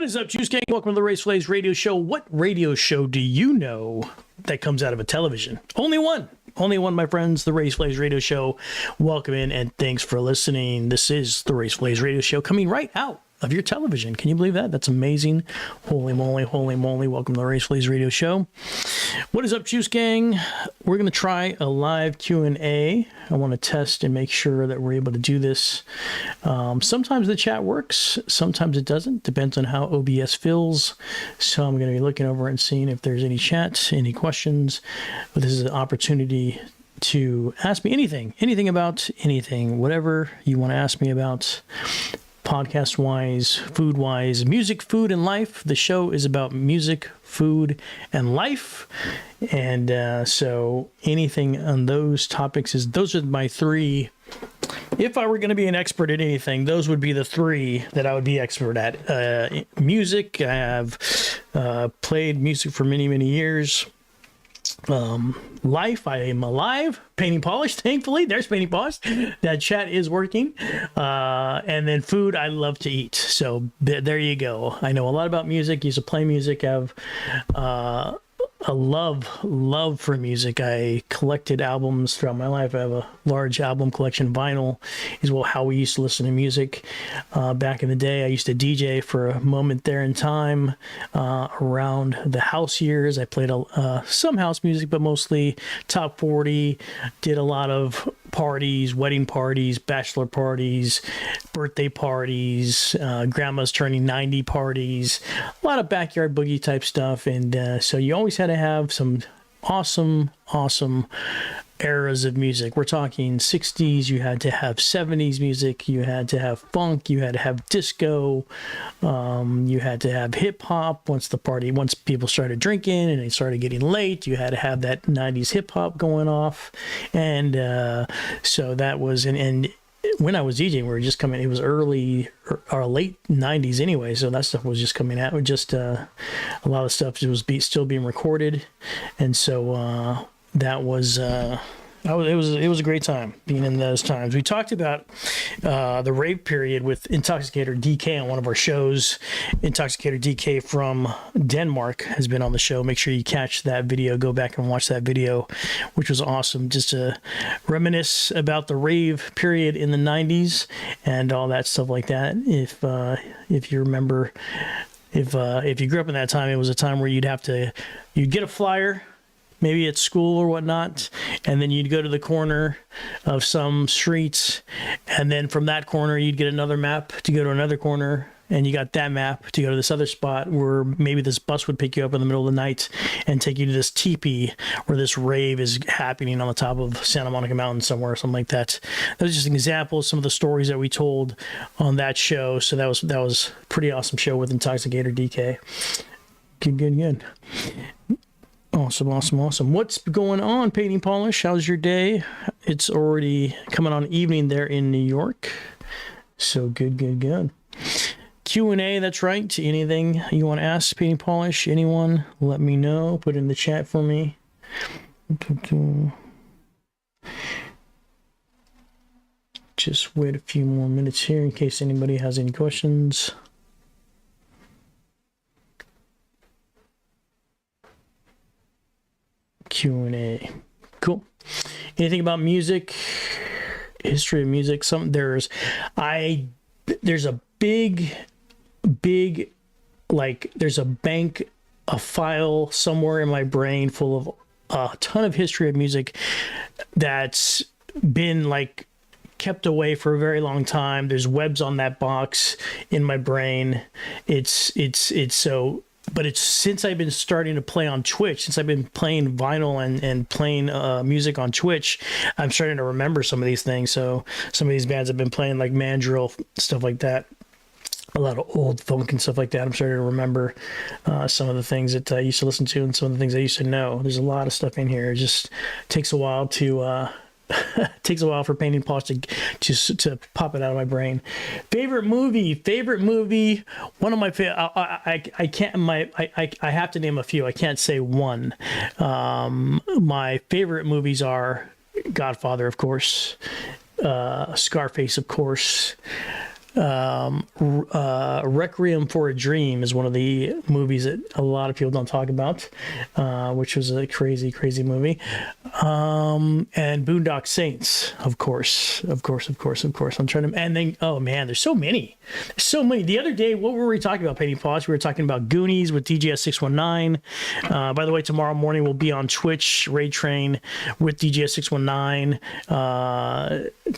is up, Juice Gang? Welcome to the Raysflavs radio show. What radio show do you know that comes out of a television? Only one. Only one, my friends, the Raysflavs radio show. Welcome in and thanks for listening. This is the Raysflavs radio show coming right out of your television. Can you believe that? That's amazing. Holy moly, holy moly. Welcome to the Raysflavs radio show. What is up, Juice Gang? We're going to try a live Q&A. I want to test and make sure that we're able to do this. Sometimes the chat works. Sometimes it doesn't. Depends on how OBS feels. So I'm going to be looking over and seeing if there's any chat, any questions. But this is an opportunity to ask me anything about anything, whatever you want to ask me about. Podcast-wise, food-wise, music, food, and life. The show is about music, food, and life. And so anything on those topics those are my three. If I were going to be an expert at anything, those would be the three that I would be expert at. Music, I have played music for many, many years. Life, I am alive. Painting polish, thankfully. There's painting polish. That chat is working. And then food, I love to eat. So there you go. I know a lot about music. Used to play music. I have a love for music. I collected albums throughout my life. I have a large album collection. Vinyl is how we used to listen to music back in the day. I used to DJ for a moment there in time around the house years. I played some house music, but mostly top 40. Did a lot of parties, wedding parties, bachelor parties, birthday parties, grandma's turning 90 parties, a lot of backyard boogie type stuff. And so you always had to have some awesome eras of music. We're talking 60s, you had to have 70s music, you had to have funk, you had to have disco, you had to have hip hop. Once people started drinking and it started getting late, you had to have that 90s hip hop going off. And so that was and when I was DJing, we were just coming, it was early or late 90s anyway, so that stuff was just coming out. Just a lot of stuff was still being recorded, and so that was it was a great time being in those times. We talked about the rave period with Intoxicator DK on one of our shows. Intoxicator DK from Denmark has been on the show. Make sure you catch that video. Go back and watch that video, which was awesome. Just to reminisce about the rave period in the 90s and all that stuff like that. If you remember, if you grew up in that time, it was a time where you'd get a flyer, maybe at school or whatnot, and then you'd go to the corner of some streets, and then from that corner you'd get another map to go to another corner, and you got that map to go to this other spot where maybe this bus would pick you up in the middle of the night and take you to this teepee where this rave is happening on the top of Santa Monica Mountain somewhere or something like that. That was just an example of some of the stories that we told on that show. So that was a pretty awesome show with Intoxicator DK. Good. Awesome. What's going on, Painting Polish? How's your day? It's already coming on evening there in New York. So good. Q&A, that's right. Anything you want to ask, Painting Polish? Anyone? Let me know. Put it in the chat for me. Just wait a few more minutes here in case anybody has any questions. Q&A. Cool. Anything about music, history of music? There's a big there's a bank, a file somewhere in my brain full of a ton of history of music that's been kept away for a very long time. There's webs on that box in my brain. It's since I've been starting to play on Twitch, since I've been playing vinyl and playing music on Twitch, I'm starting to remember some of these things. So some of these bands I've been playing, like Mandrill, stuff like that, a lot of old funk and stuff like that. I'm starting to remember some of the things that I used to listen to and some of the things I used to know. There's a lot of stuff in here. It just takes a while to takes a while for Painting Polish to pop it out of my brain. Favorite movie. One of my favorite. I have to name a few. I can't say one. My favorite movies are Godfather, of course. Scarface, of course. Requiem for a Dream is one of the movies that a lot of people don't talk about, which was a crazy, crazy movie. And Boondock Saints, of course. I'm trying to, and then, oh man, there's so many. The other day, what were we talking about, Penny Pause? We were talking about Goonies with DGS619. By the way, tomorrow morning we'll be on Twitch, Ray Train with DGS619.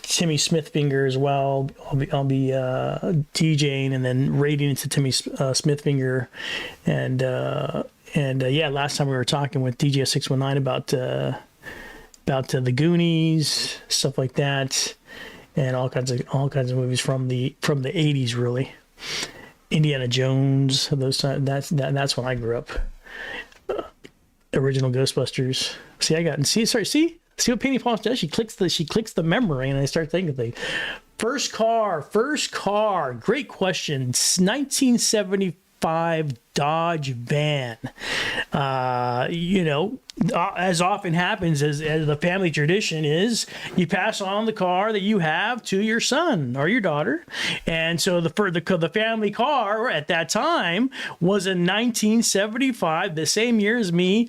Timmy Smithfinger as well. I'll be DJing and then raiding into Timmy Smithfinger, and yeah, last time we were talking with DGS619 about the Goonies, stuff like that, and all kinds of movies from the 80s, really. Indiana Jones, that's when I grew up. Original Ghostbusters. See what Penny Pause does? She clicks the memory, and I start thinking things. First car. Great question. 1975 Dodge van. As often happens, as the family tradition is, you pass on the car that you have to your son or your daughter. And so the family car at that time was a 1975, the same year as me,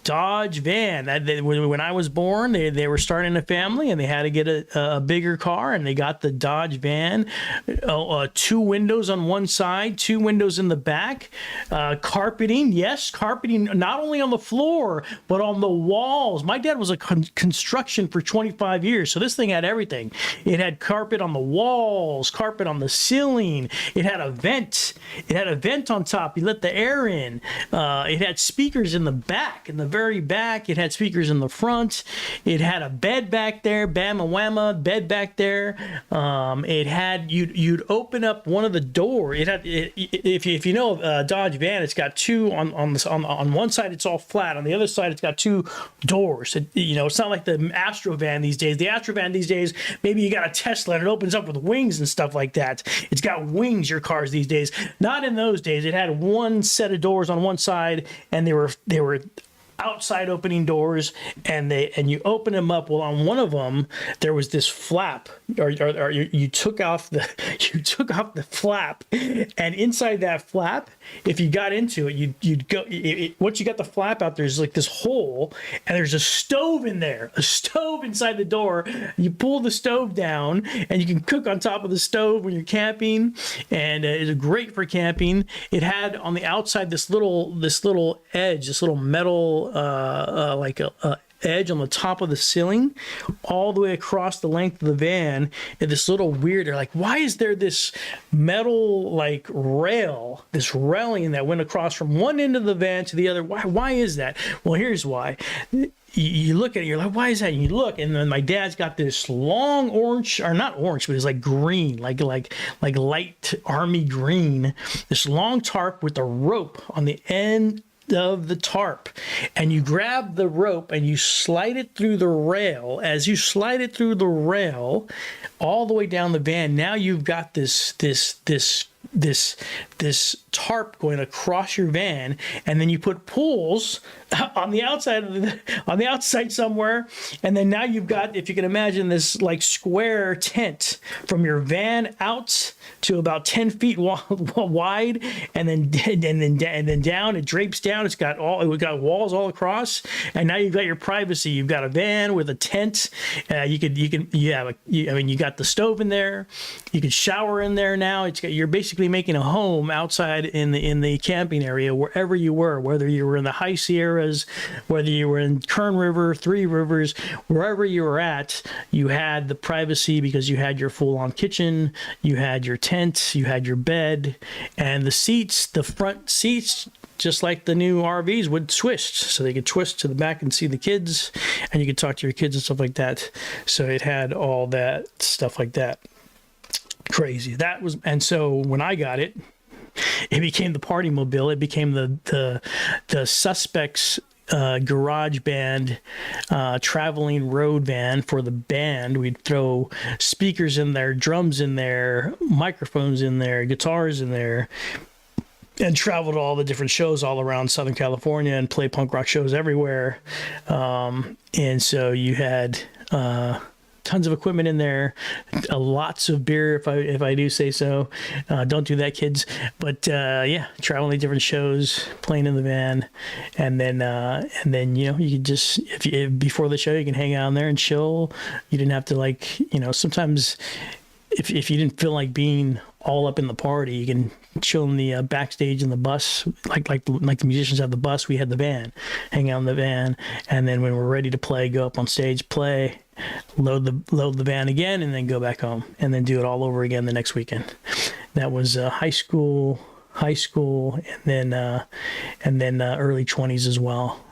Dodge van. When I was born, they were starting a family and they had to get a bigger car, and they got the Dodge van. 2 windows on one side, 2 windows in the back. Carpeting, yes, carpeting not only on the floor but on the walls. My dad was a construction for 25 years, so this thing had everything. It had carpet on the walls, carpet on the ceiling. It had a vent. It had a vent on top. You let the air in. It had speakers in the back, in the very back. It had speakers in the front. It had a bed back there, bama whamma, bed back there. It had, you'd open up one of the doors. It had, if you know Dodge van, it's got 2 on one side. It's all flat. On the other side, it's got 2 doors. It's not like the Astro van these days. The Astro van these days, maybe you got a Tesla and it opens up with wings and stuff like that. It's got wings, your cars these days. Not in those days. It had one set of doors on one side, and they were outside opening doors, and you open them up. Well, on one of them there was this flap, or you took off the flap, and inside that flap, if you got into it, you'd go. Once you got the flap out, there's like this hole, and there's a stove in there, a stove inside the door. You pull the stove down, and you can cook on top of the stove when you're camping, and it's great for camping. It had on the outside this little edge, this little metal like a edge on the top of the ceiling all the way across the length of the van, and this little weird, they're like, why is there this metal like rail, this railing that went across from one end of the van to the other? Why is that? Well, here's why. You look at it, you're like, why is that? And you look, and then my dad's got this long orange, or not orange, but it's like green, like light army green, this long tarp with a rope on the end of the tarp, and you grab the rope and you slide it through the rail. As you slide it through the rail all the way down the van, now you've got this tarp going across your van, and then you put poles on the outside somewhere, and then now you've got, if you can imagine, this like square tent from your van out to about 10 feet wide, and then down, it drapes down. We've got walls all across, and now you've got your privacy. You've got a van with a tent. You got the stove in there. You can shower in there now. You're basically making a home outside in the camping area, wherever you were, whether you were in the high Sierras, whether you were in Kern River, Three Rivers, wherever you were at, you had the privacy because you had your full-on kitchen, you had your tent, you had your bed, and the front seats, just like the new RVs, would twist, so they could twist to the back and see the kids, and you could talk to your kids and stuff like that. So it had all that stuff like that. Crazy. And so when I got it, it became the party mobile. It became the suspects garage band, traveling road van for the band. We'd throw speakers in there, drums in there, microphones in there, guitars in there, and travel to all the different shows all around Southern California and play punk rock shows everywhere. And so you had tons of equipment in there, lots of beer if I do say so. Don't do that, kids. But yeah, traveling to different shows, playing in the van, and then you could just before the show you can hang out in there and chill. You didn't have to sometimes if you didn't feel like being all up in the party, you can chill in the backstage in the bus, like the musicians have the bus. We had the van, hang out in the van, and then when we're ready to play, go up on stage, play, load the van again, and then go back home, and then do it all over again the next weekend. That was high school, and then early 20s as well.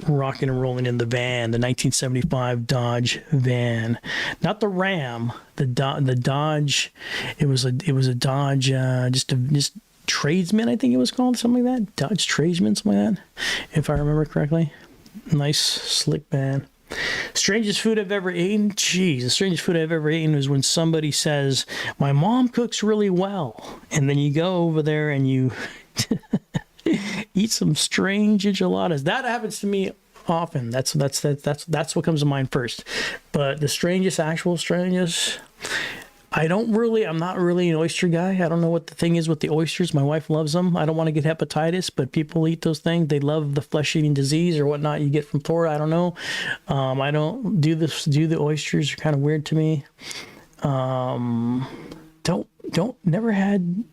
Rocking and rolling in the van, the 1975 Dodge van, not the Ram, the Dodge. It was a Dodge, just Tradesman, I think it was called, something like that. Dodge Tradesman, something like that, if I remember correctly. Nice, slick van. Strangest food I've ever eaten? Jeez, the strangest food I've ever eaten was when somebody says, my mom cooks really well. And then you go over there and you eat some strange enchiladas. That happens to me often. That's what comes to mind first. But the actual strangest, I'm not really an oyster guy. I don't know what the thing is with the oysters. My wife loves them. I don't want to get hepatitis, but people eat those things. They love the flesh-eating disease or whatnot you get from Florida. I don't know. I don't do this. Do the oysters are kind of weird to me. Never had.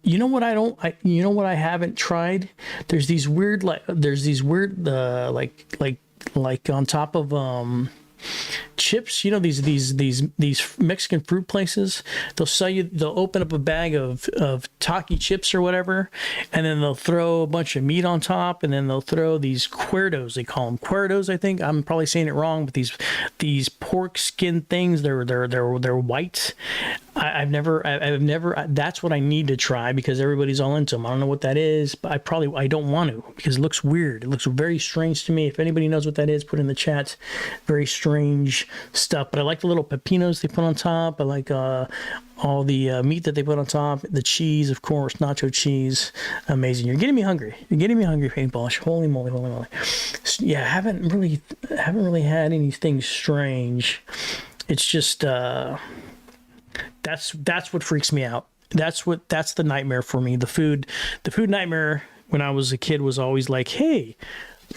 You know what I haven't tried? There's these weird like on top of chips, these Mexican fruit places. They'll open up a bag of Taki chips or whatever, and then they'll throw a bunch of meat on top, and then they'll throw these cuerdos. They call them cuerdos, I think. I'm probably saying it wrong, but these pork skin things, they're white. I've never. That's what I need to try because everybody's all into them. I don't know what that is, but I don't want to because it looks weird. It looks very strange to me. If anybody knows what that is, put it in the chat. Very strange stuff. But I like the little pepinos they put on top. I like all the meat that they put on top. The cheese, of course, nacho cheese. Amazing. You're getting me hungry. Paintball. Holy moly. Yeah, I haven't really had anything strange. It's just that's what freaks me out. That's the nightmare for me. The food nightmare when I was a kid was always like, hey,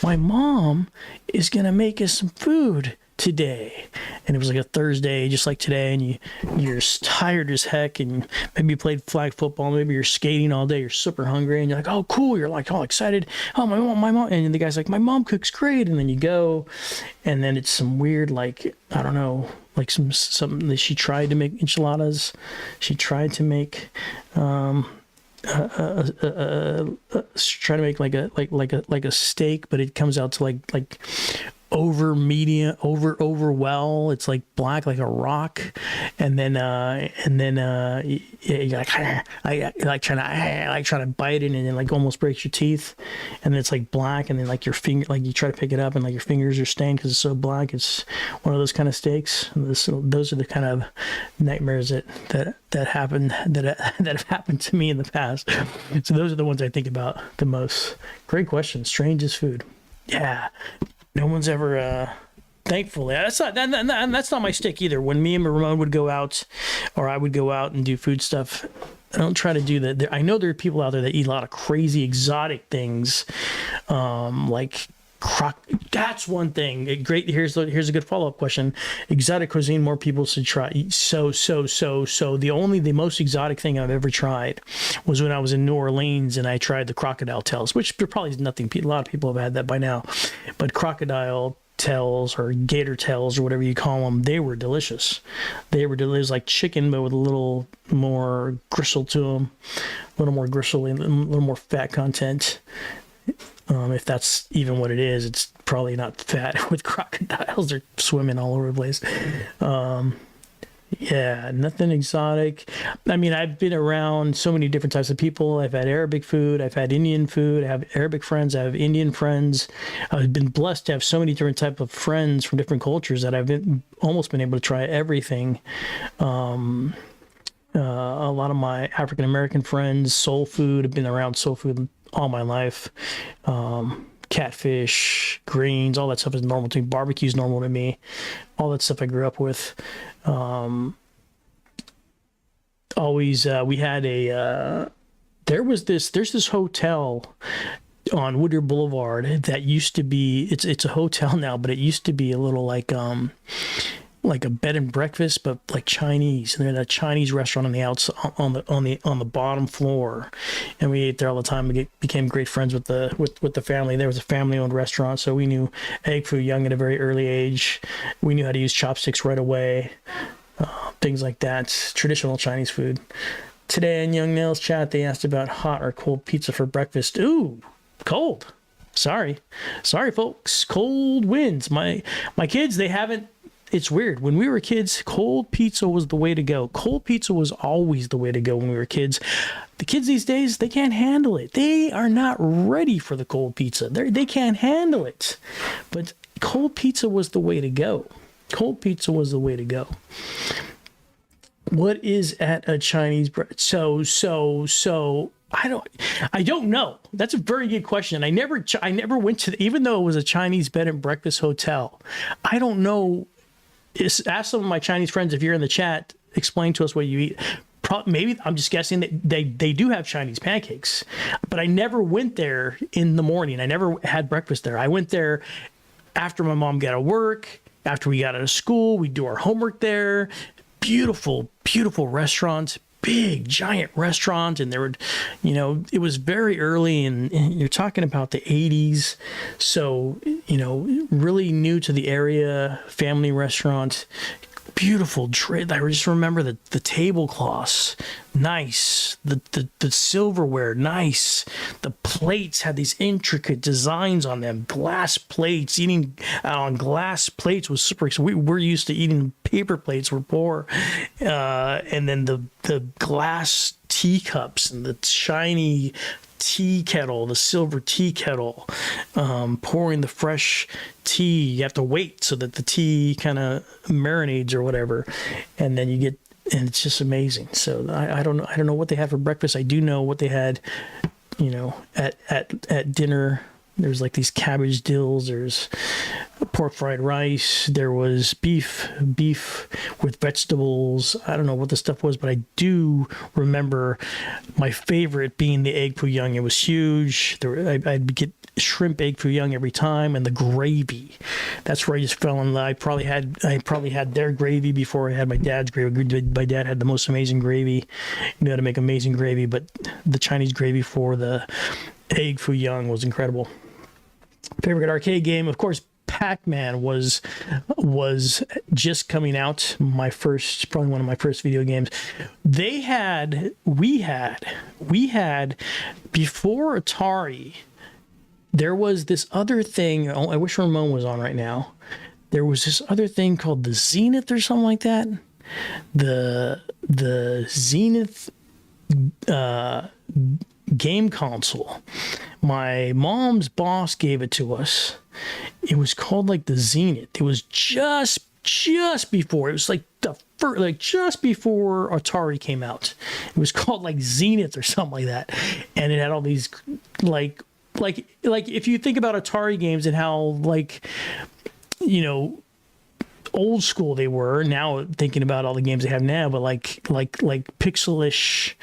my mom is gonna make us some food today, and it was like a Thursday just like today, and you're tired as heck, and maybe you played flag football, maybe you're skating all day, you're super hungry, and you're like, oh cool, you're like all excited, oh my mom, and the guy's like, my mom cooks great, and then you go, and then it's some weird, like, I don't know, like something that she tried to make enchiladas, she tried to make try to make like a steak, but it comes out to like over well, it's like black like a rock, and then you're like I trying to bite it, and then like almost breaks your teeth, and then it's like black, and then like your finger, like you try to pick it up and like your fingers are stained because it's so black. It's one of those kind of steaks. Those are the kind of nightmares that have happened to me in the past. So those are the ones I think about the most. Great question. Strangest food. Yeah. No one's ever, thankfully, that's not my stick either. When me and Ramon would go out, or I would go out and do food stuff, I don't try to do that. I know there are people out there that eat a lot of crazy exotic things, like that's one thing. Great. Here's a good follow-up question. Exotic cuisine, more people should try. So the most exotic thing I've ever tried was when I was in New Orleans and I tried the crocodile tails, which probably is nothing. A lot of people have had that by now, but crocodile tails or gator tails or whatever you call them, they were delicious. It was like chicken, but with a little more gristle to them, a little more gristle, a little more fat content. If that's even what it is, it's probably not fat with crocodiles. They're swimming all over the place. Yeah, nothing exotic. I mean, I've been around so many different types of people. I've had Arabic food. I've had Indian food. I have Arabic friends. I have Indian friends. I've been blessed to have so many different types of friends from different cultures that I've almost been able to try everything. A lot of my African American friends, soul food. I've been around soul food all my life. catfish, greens, all that stuff is normal to me. Barbecue's normal to me. All that stuff I grew up with. Always, we had there's this hotel on Woodard Boulevard that used to be, it's a hotel now, but it used to be a little like a bed and breakfast, but like Chinese. And they had a Chinese restaurant on the outside, on the bottom floor, and we ate there all the time. We became great friends with the family. There was a family-owned restaurant, so we knew egg foo young at a very early age. We knew how to use chopsticks right away. Things like that. Traditional Chinese food. Today in Young Nails chat, they asked about hot or cold pizza for breakfast. Ooh, cold. Sorry, folks. Cold wins. My kids, they haven't. It's weird. When we were kids, cold pizza was the way to go. Cold pizza was always the way to go when we were kids. The kids these days, they can't handle it. They are not ready for the cold pizza. They can't handle it. But cold pizza was the way to go. Cold pizza was the way to go. What is at a Chinese so I don't know. That's a very good question. I never went to even though it was a Chinese bed and breakfast hotel. I don't know. Ask some of my Chinese friends if you're in the chat. Explain to us what you eat. Maybe I'm just guessing that they do have Chinese pancakes, but I never went there in the morning. I never had breakfast there. I went there after my mom got out of work, after we got out of school. We'd do our homework there. Beautiful, beautiful restaurant, big, giant restaurant. And there would, it was very early, and you're talking about the 80s. So, really new to the area, family restaurant, beautiful. I just remember the tablecloths, nice. The silverware, nice. The plates had these intricate designs on them. Glass plates. Eating on glass plates was super. So we're used to eating paper plates. We're poor. And then the glass teacups and the shiny tea kettle, the silver tea kettle, pouring the fresh tea. You have to wait so that the tea kind of marinades or whatever, and then you get, and it's just amazing. So I don't know what they had for breakfast. I do know what they had, at dinner. There's like these cabbage dills. There's pork fried rice. There was beef with vegetables. I don't know what the stuff was, but I do remember my favorite being the egg foo young. It was huge. I'd get shrimp egg foo young every time, and the gravy. That's where I just fell in love. I probably had their gravy before I had my dad's gravy. My dad had the most amazing gravy. He knew how to make amazing gravy, but the Chinese gravy for the egg foo young was incredible. Favorite arcade game, of course, Pac-Man was just coming out. Probably one of my first video games. We had before Atari. There was this other thing. I wish Ramon was on right now. There was this other thing called the Zenith or something like that. The Zenith game console. My mom's boss gave it to us. It was called like the Zenith. It was just before. It was like just before Atari came out. It was called like Zenith or something like that, and it had all these like if you think about Atari games and how old school they were. Now thinking about all the games they have now, but like pixelish,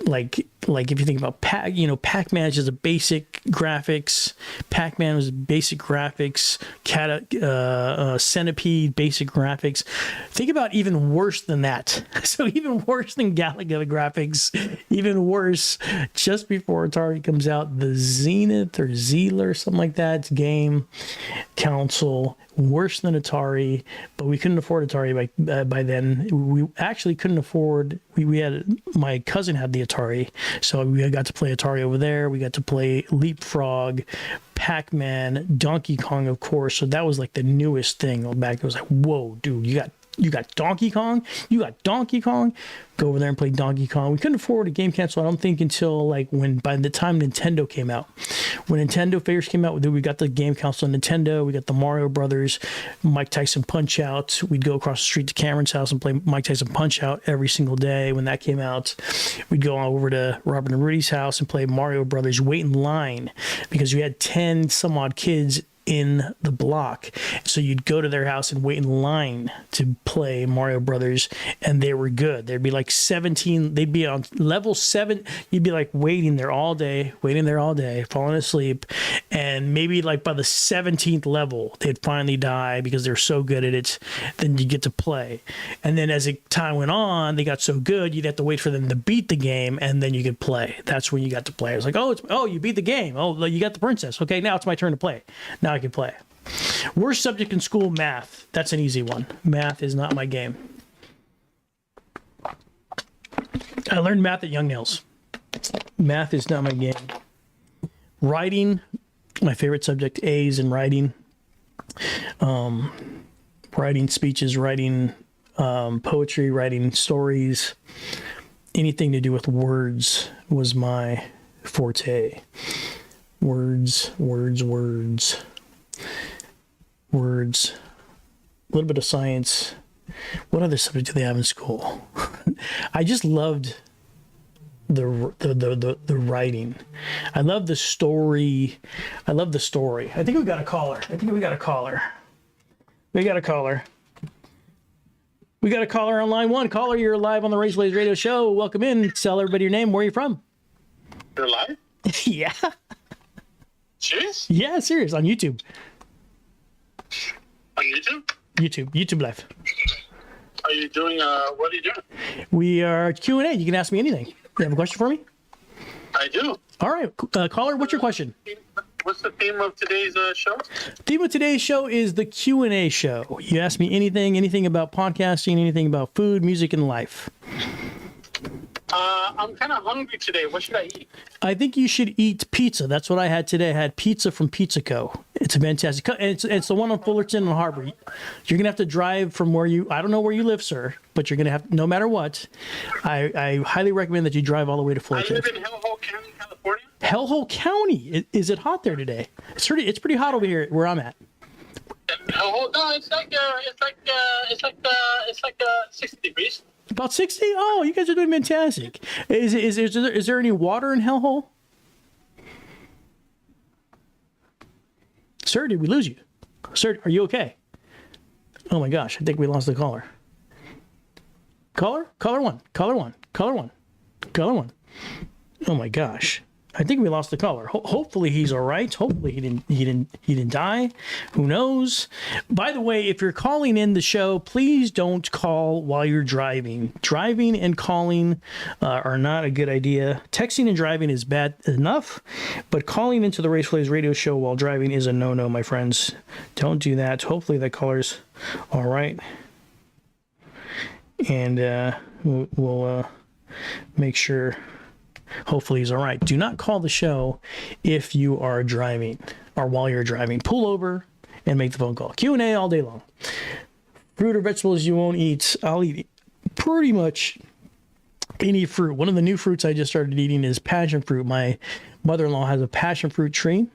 like if you think about Pac-Man is just a basic graphics. Pac-Man was basic graphics. Centipede, basic graphics. Think about even worse than that. So even worse than Galaga graphics. Even worse. Just before Atari comes out, the Zenith or Zealer, something like that, game console. Worse than Atari, but we couldn't afford Atari by then. We actually couldn't afford. We had, my cousin had the Atari, so we got to play Atari over there. We got to play Leapfrog, Pac-Man, Donkey Kong, of course. So that was like the newest thing back. It was like, whoa, dude, you got You got Donkey Kong. Go over there and play Donkey Kong. We couldn't afford a game console, I don't think, until like by the time Nintendo came out. When Nintendo figures came out, we got the game console on Nintendo. We got the Mario Brothers, Mike Tyson Punch Out. We'd go across the street to Cameron's house and play Mike Tyson Punch Out every single day when that came out. We'd go over to Robert and Rudy's house and play Mario Brothers, wait in line, because you had 10 some odd kids in the block, so you'd go to their house and wait in line to play Mario Brothers, and they were good. There'd be like 17, they'd be on level 7, you'd be like waiting there all day, falling asleep, and maybe like by the 17th level they'd finally die because they're so good at it. Then you get to play, and then as time went on, they got so good you'd have to wait for them to beat the game, and then you could play. That's when you got to play. I was like, oh, you beat the game, oh, you got the princess, okay, now it's my turn to play. Now I can play. Worst subject in school, math. That's an easy one. Math is not my game. I learned math at Young Nails. Math is not my game. Writing, my favorite subject. A's in writing. Writing speeches, writing poetry, writing stories. Anything to do with words was my forte. Words. A little bit of science. What other subject do they have in school? I just loved the writing. I love the story. I think we got a caller. We got a caller on line 1. Caller, you're live on the Raysflavs radio show. Welcome in. Tell everybody your name. Where are you from? You're live? Yeah. Serious? Yeah, serious. On YouTube. On YouTube? YouTube live. Are you doing, what are you doing? We are Q&A. You can ask me anything. You have a question for me? I do. All right. Caller, what's your question? What's the theme of today's show? Theme of today's show is the Q&A show. You ask me anything about podcasting, anything about food, music, and life. I'm kind of hungry today. What should I eat? I think you should eat pizza. That's what I had today. I had pizza from Pizza Co. It's a fantastic. It's the one on Fullerton and Harbor. You're going to have to drive from I don't know where you live, sir, but you're going to have, no matter what, I highly recommend that you drive all the way to Fullerton. I live in Hellhole County, California. Hellhole County? Is it hot there today? It's pretty hot over here where I'm at. Hellhole? No, it's like 60 degrees. About 60? Oh, you guys are doing fantastic. Is there any water in Hellhole? Sir, did we lose you? Sir, are you okay? Oh my gosh, I think we lost the caller. Caller one. Oh my gosh. I think we lost the caller. Hopefully he's all right. Hopefully he didn't die. Who knows? By the way, if you're calling in the show, please don't call while you're driving. Driving and calling are not a good idea. Texting and driving is bad enough, but calling into the Raysflavs radio show while driving is a no-no, my friends. Don't do that. Hopefully that caller's all right. And we'll make sure. Hopefully he's all right. Do not call the show if you are driving or while you're driving. Pull over and make the phone call. Q&A all day long. Fruit or vegetables you won't eat. I'll eat pretty much any fruit. One of the new fruits I just started eating is passion fruit. My mother-in-law has a passion fruit tree.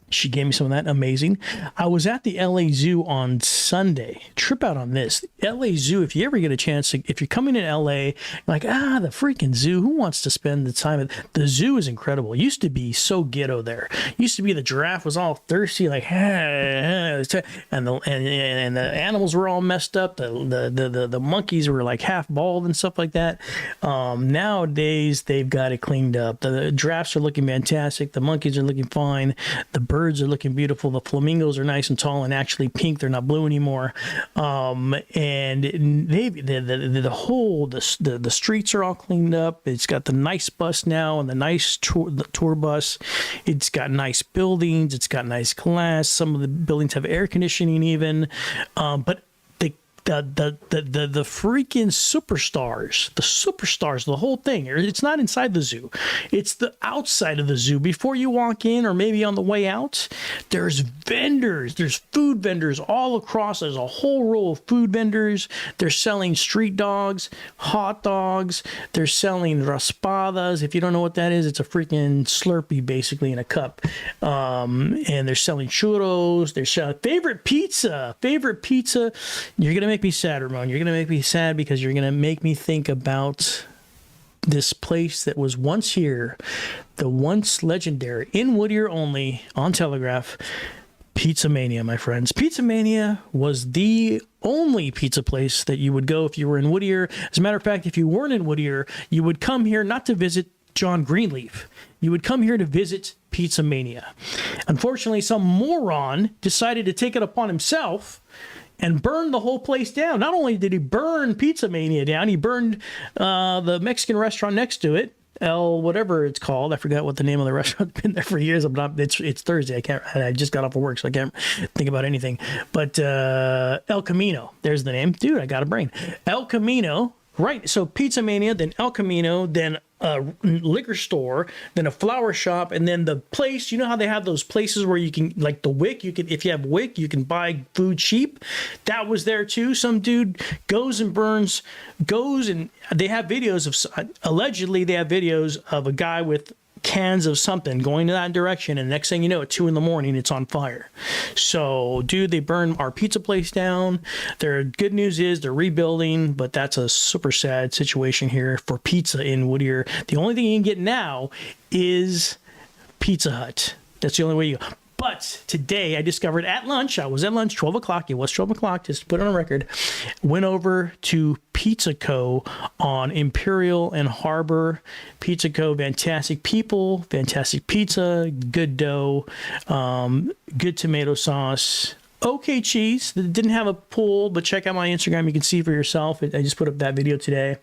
She gave me some of that. Amazing. I was at the LA Zoo on Sunday. Trip out on this. LA Zoo, if you ever get a chance, if you're coming in LA, like, the freaking zoo, who wants to spend the time at the zoo is incredible. It used to be so ghetto there. It used to be the giraffe was all thirsty, like, and the animals were all messed up. The monkeys were like half bald and stuff like that. Nowadays, they've got it cleaned up. The giraffes are looking fantastic. The monkeys are looking fine. The birds are looking beautiful. The flamingos are nice and tall and actually pink. They're not blue anymore. And the streets are all cleaned up. It's got the nice bus now and the tour bus. It's got nice buildings. It's got nice glass. Some of the buildings have air conditioning even. But the freaking superstars, the whole thing. It's not inside the zoo, it's the outside of the zoo. Before you walk in, or maybe on the way out, there's food vendors all across. There's a whole row of food vendors. They're selling street dogs, hot dogs. They're selling raspadas. If you don't know what that is, it's a freaking Slurpee basically in a cup. And they're selling churros. They're selling favorite pizza. You're gonna make me sad, Ramon. You're gonna make me sad because you're gonna make me think about this place that was once here, the once legendary, in Whittier only, on Telegraph, Pizza Mania, my friends. Pizza Mania was the only pizza place that you would go if you were in Whittier. As a matter of fact, if you weren't in Whittier, you would come here not to visit John Greenleaf. You would come here to visit Pizza Mania. Unfortunately, some moron decided to take it upon himself and burned the whole place down. Not only did he burn Pizza Mania down, he burned the Mexican restaurant next to it, whatever it's called. I forgot what the name of the restaurant. It's been there for years. It's Thursday. I just got off of work, so I can't think about anything. But El Camino, there's the name. Dude, I got a brain. El Camino, right? So Pizza Mania, then El Camino, then a liquor store, then a flower shop, and then the place. You know how they have those places where you can, like the Wick, if you have Wick, you can buy food cheap. That was there too. Some dude goes and they have videos of, allegedly they have videos of a guy with cans of something going in that direction, and next thing you know, at 2 a.m, it's on fire. So, dude, they burned our pizza place down. Their good news is they're rebuilding, but that's a super sad situation here for pizza in Whittier. The only thing you can get now is Pizza Hut. That's the only way you go. But today I discovered at lunch, I was at lunch, 12 o'clock, it was 12 o'clock, just to put it on record, went over to Pizza Co. on Imperial and Harbor. Pizza Co., fantastic people, fantastic pizza, good dough, good tomato sauce, okay cheese. Didn't have a pool, but check out my Instagram. You can see for yourself. I just put up that video today.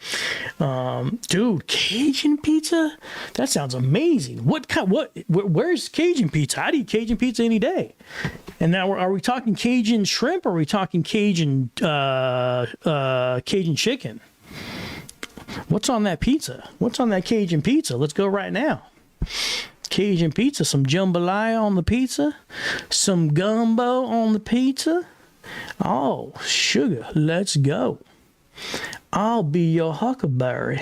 Dude, Cajun pizza? That sounds amazing. Where's Cajun pizza? I'd eat Cajun pizza any day. And now, are we talking Cajun shrimp, or are we talking Cajun chicken? What's on that pizza? What's on that Cajun pizza? Let's go right now. Cajun pizza, some jambalaya on the pizza, some gumbo on the pizza. Oh, sugar, let's go. I'll be your huckleberry.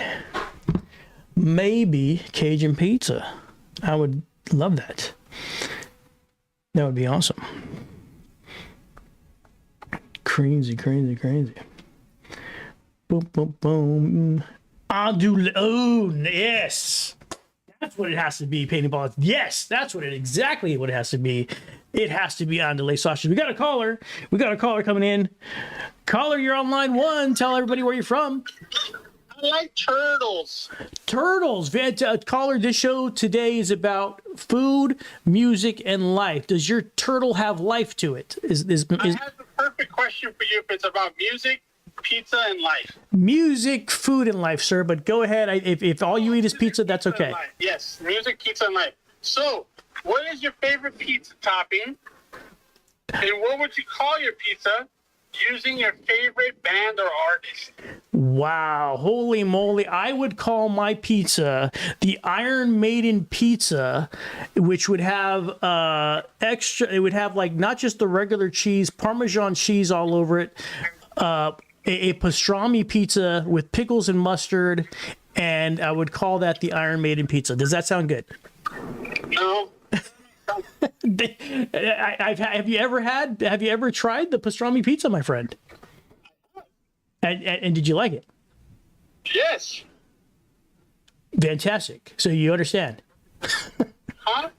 Maybe Cajun pizza. I would love that. That would be awesome. Crazy. Boom, boom, boom. Oh, yes. That's what it has to be, painting balls. Yes, that's exactly what it has to be. It has to be andouille sausage. We got a caller. Coming in. Caller, you're on line 1. Tell everybody where you're from. I like turtles. Turtles. Caller, this show today is about food, music, and life. Does your turtle have life to it? I have the perfect question for you if it's about music, pizza, and life. Music, food, and life, sir. But go ahead. If all you eat is pizza, that's okay. Yes, music, pizza, and life. So, what is your favorite pizza topping? And what would you call your pizza using your favorite band or artist? Wow, holy moly. I would call my pizza the Iron Maiden pizza, which would have it would have like not just the regular cheese, Parmesan cheese all over it, a pastrami pizza with pickles and mustard, and I would call that the Iron Maiden pizza. Does that sound good? No. Have you ever tried the pastrami pizza, my friend? And did you like it? Yes. Fantastic. So you understand? Huh?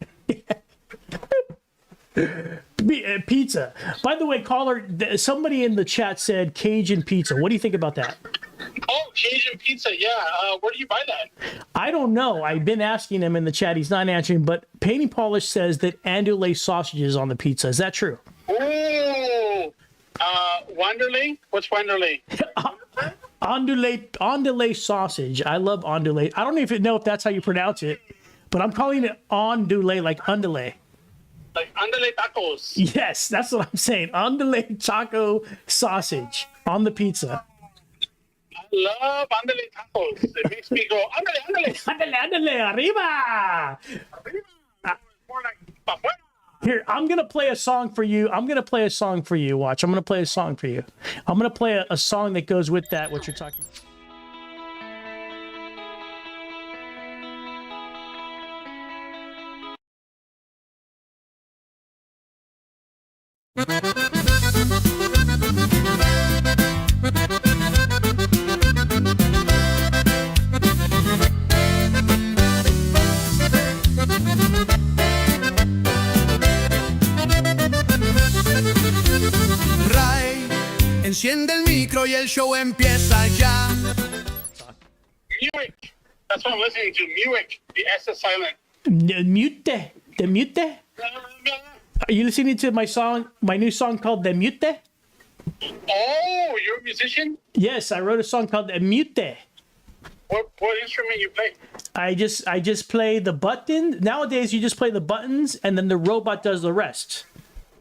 Pizza. By the way, caller, somebody in the chat said Cajun pizza. What do you think about that? Oh, Cajun pizza. Yeah. Where do you buy that? I don't know. I've been asking him in the chat. He's not answering. But Painting Polish says that andouille sausage is on the pizza. Is that true? Ooh. Wanderlei? What's Wanderlei? Andouille sausage. I love andouille. I don't even know if that's how you pronounce it, but I'm calling it andouille, like andouille. Like andouille tacos. Yes, that's what I'm saying. Andouille taco sausage. on the pizza. I love andale tacos. It makes me go andale, andale. Ándale, ándale, arriba. More like pa' fuera. Here, I'm gonna play a song for you. Watch, I'm gonna play a song for you. I'm gonna play a song that goes with that. What you're talking. Ray, enciende el micro y el show empieza ya. Muick. That's what I'm listening to. Muick. The S is silent. The mute. Are you listening to my new song called The Mute? Oh, you're a musician? Yes, I wrote a song called The Mute. What instrument you play? I just play the button. Nowadays, you just play the buttons, and then the robot does the rest.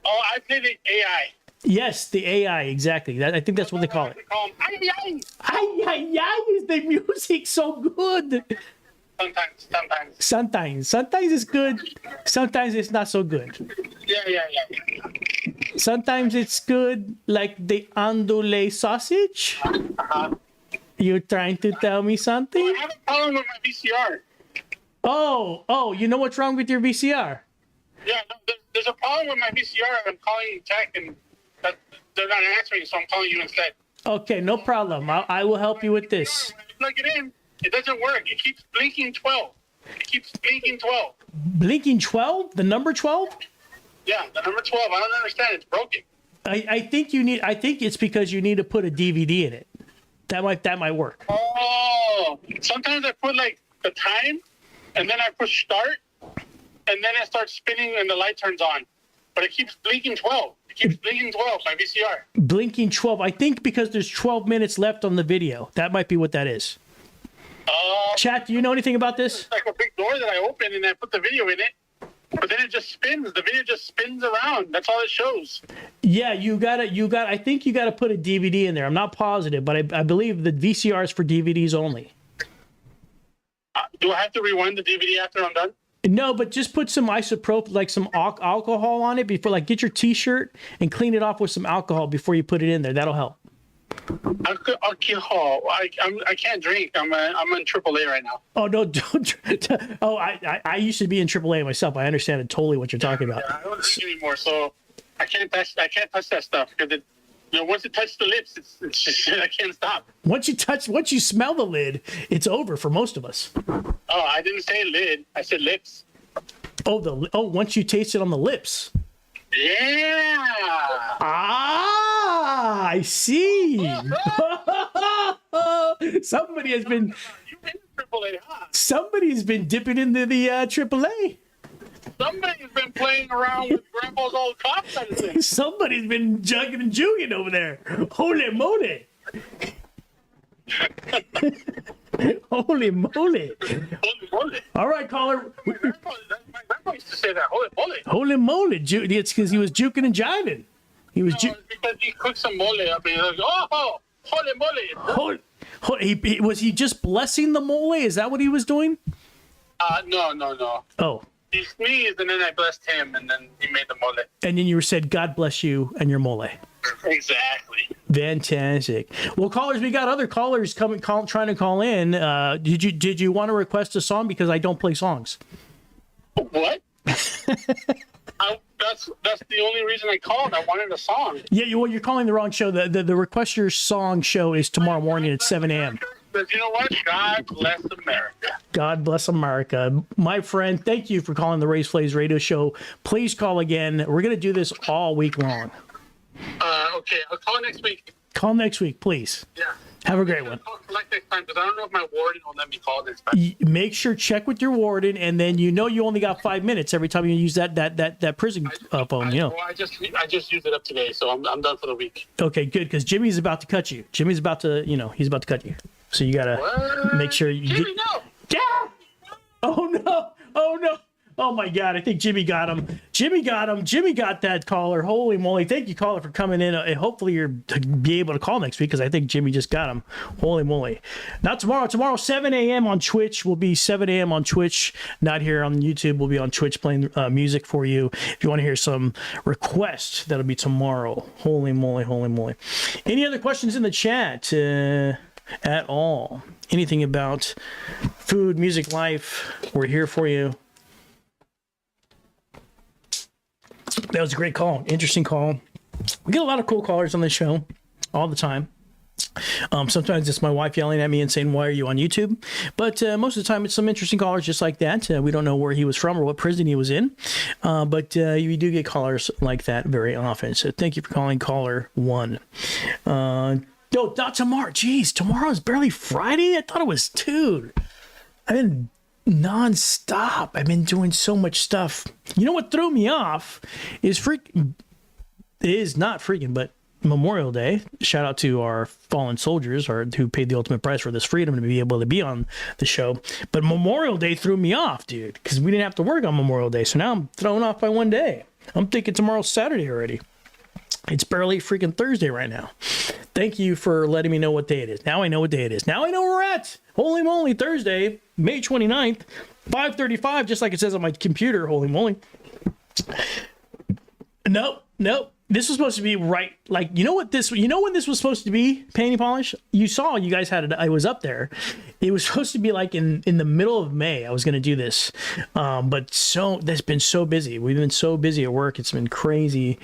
Oh, I play the AI. Yes, the AI, exactly. I think that's what they call it. They call them AI. Ay, ay, ay, is the music so good? Sometimes it's good. Sometimes it's not so good. Yeah. Sometimes it's good, like the andouille sausage. You're trying to tell me something? I have a problem with my VCR. Oh, you know what's wrong with your VCR? Yeah, no, there's a problem with my VCR. I'm calling tech and they're not answering, so I'm calling you instead. Okay, no problem. I will help you with this. When I plug it in, it doesn't work. It keeps blinking 12. Blinking 12? The number 12? Yeah, the number 12. I don't understand. It's broken. I think it's because you need to put a DVD in it. That might work. Oh, sometimes I put like the time, and then I push start, and then it starts spinning and the light turns on. But it keeps blinking 12. It keeps blinking 12, my VCR. Blinking 12. I think because there's 12 minutes left on the video. That might be what that is. Chat, do you know anything about this? It's like a big door that I open and I put the video in it. But then it just spins. The video just spins around. That's all it shows. Yeah, I think you gotta put a DVD in there. I'm not positive, but I believe the VCR is for DVDs only. Do I have to rewind the DVD after I'm done? No, but just put some isopropyl, like some alcohol on it before, like get your t-shirt and clean it off with some alcohol before you put it in there. That'll help. Alcohol. I can't drink. I'm in AAA right now. Oh no! Don't. Oh, I used to be in AAA myself. I understand totally what you're talking about. Yeah, I don't drink anymore, so I can't touch that stuff because once it touches the lips, it's just, I can't stop. Once you smell the lid, it's over for most of us. Oh, I didn't say lid. I said lips. Once you taste it on the lips. Yeah. Ah, I see. Somebody has been. You've been to AAA, huh? Somebody's been dipping into the AAA. Somebody's been playing around with Grandpa's old cop medicine. Somebody's been jugging and jugging over there. Holy moly. Holy moly. Holy moly. All right, caller. My grandpa used to say that. Holy moly. Holy moly. It's because he was juking and jiving. He was No, it's because he cooked some mole up and he was like, oh, holy moly. Was he just blessing the mole? Is that what he was doing? No. Oh. He sneezed and then I blessed him and then he made the mole. And then you said, God bless you and your mole. Exactly. Fantastic. Well, callers, we got other callers trying to call in. Did you want to request a song? Because I don't play songs. What? That's the only reason I called. I wanted a song. Yeah, you're calling the wrong show. The Request Your Song show is tomorrow morning at 7 a.m. But you know what? God bless America. God bless America. My friend, thank you for calling the Raysflavs radio show. Please call again. We're going to do this all week long. Okay, I'll call next week. Call next week, please. Yeah. Have a great one. I'll call next time because I don't know if my warden will let me call this time. Make sure check with your warden, and then you only got 5 minutes every time you use that prison phone. Well, I just used it up today, so I'm done for the week. Okay, good, because Jimmy's about to cut you. Jimmy's about to, he's about to cut you. So you gotta make sure you. Jimmy, no. Yeah. Oh no! Oh my God, I think Jimmy got him. Jimmy got that caller. Holy moly. Thank you, caller, for coming in. Hopefully you're to be able to call next week because I think Jimmy just got him. Holy moly. Not tomorrow. Tomorrow, 7 a.m. on Twitch. Will be 7 a.m. on Twitch. Not here on YouTube. We'll be on Twitch playing music for you. If you want to hear some requests, that'll be tomorrow. Holy moly, holy moly. Any other questions in the chat at all? Anything about food, music, life? We're here for you. That was a great call. Interesting call. We get a lot of cool callers on the show all the time. Sometimes it's my wife yelling at me and saying, why are you on YouTube? But most of the time it's some interesting callers just like that. We don't know where he was from or what prison he was in. But we do get callers like that very often. So thank you for calling caller 1. No, not tomorrow. Jeez, tomorrow is barely Friday? I thought it was, dude. I've been non-stop. I've been doing so much stuff. You know what threw me off is but Memorial Day. Shout out to our fallen soldiers who paid the ultimate price for this freedom to be able to be on the show. But Memorial Day threw me off, dude, because we didn't have to work on Memorial Day. So now I'm thrown off by one day. I'm thinking tomorrow's Saturday already. It's barely freaking Thursday right now. Thank you for letting me know what day it is. Now I know what day it is. Now I know where we're at. Holy moly, Thursday, May 29th, 5:35, just like it says on my computer. Holy moly. Nope. This was supposed to be right. Like, you know when this was supposed to be, Panty Polish? You guys had it. I was up there. It was supposed to be like in the middle of May. I was going to do this. But that's been so busy. We've been so busy at work. It's been crazy.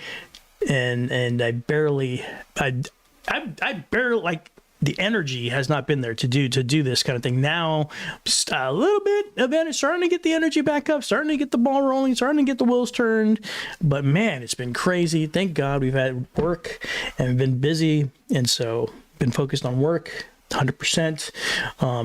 And I barely, like, the energy has not been there to do this kind of thing. Now, just a little bit of energy, starting to get the energy back up, starting to get the ball rolling, starting to get the wheels turned. But man, it's been crazy. Thank God we've had work and been busy, and so been focused on work 100%.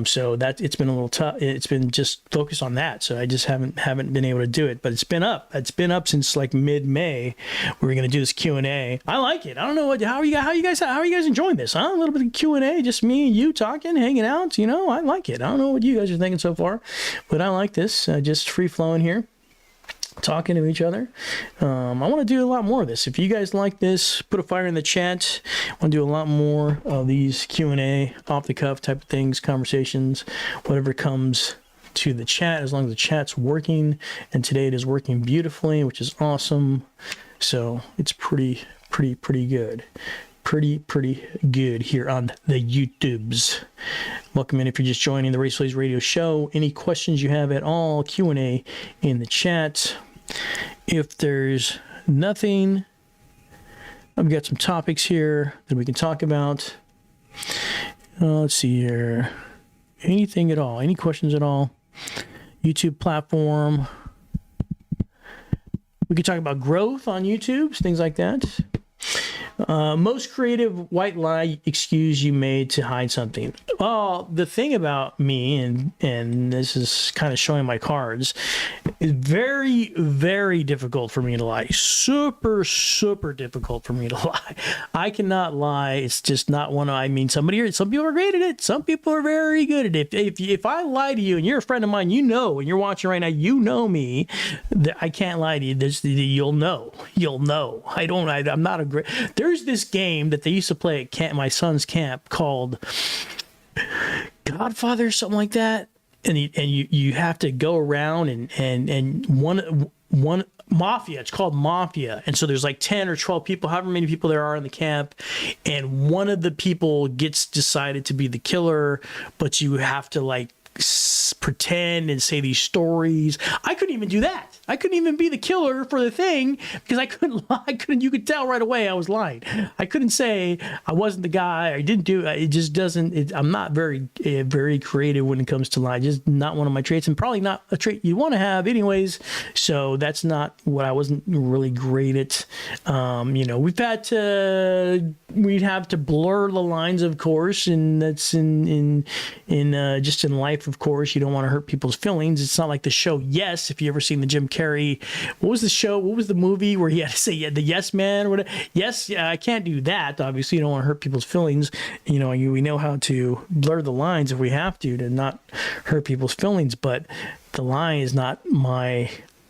So that it's been a little tough. It's been just focused on that. So I just haven't been able to do it. But it's been up. It's been up since like mid-May. We were going to do this Q&A. I like it. I don't know how are you guys enjoying this? Huh? A little bit of Q&A, just me and you talking, hanging out. You know, I like it. I don't know what you guys are thinking so far, but I like this. Just free flowing here, talking to each other. I want to do a lot more of this. If you guys like this, put a fire in the chat. I want to do a lot more of these Q&A, off the cuff type of things, conversations, whatever comes to the chat, as long as the chat's working. And today it is working beautifully, which is awesome. So it's pretty good. Pretty good here on the YouTubes. Welcome in if you're just joining the Raysflavs radio show. Any questions you have at all, Q&A in the chat. If there's nothing, I've got some topics here that we can talk about. Let's see here. Anything at all? Any questions at all? YouTube platform. We could talk about growth on YouTube, things like that. Most creative white lie excuse you made to hide something. Well, the thing about me, and this is kind of showing my cards, is very, very difficult for me to lie. Super difficult for me to lie. I cannot lie. It's just not one. Some people are great at it. Some people are very good at it. If I lie to you and you're a friend of mine, you know, and you're watching right now, you know me. I can't lie to you. You'll know. I'm not a great. There's this game that they used to play at my son's camp called Godfather, something like that, and you have to go around and one Mafia. It's called Mafia, and so there's like 10 or 12 people, however many people there are in the camp, and one of the people gets decided to be the killer, but you have to like pretend and say these stories. I couldn't even do that. I couldn't even be the killer for the thing because I couldn't lie. You could tell right away I was lying. I couldn't say I wasn't the guy. I didn't do it. It just doesn't. I'm not very creative when it comes to lying. Just not one of my traits, and probably not a trait you want to have anyways. So that's not what I wasn't really great at. We'd have to blur the lines, of course, and that's in just in life. Of course, you don't want to hurt people's feelings. It's not like the show Yes. If you ever seen the Jim Carrey, what was the show? What was the movie where he had to say the Yes Man or whatever? Yes, I can't do that. Obviously, you don't want to hurt people's feelings. We know how to blur the lines if we have to not hurt people's feelings. But the lie is not my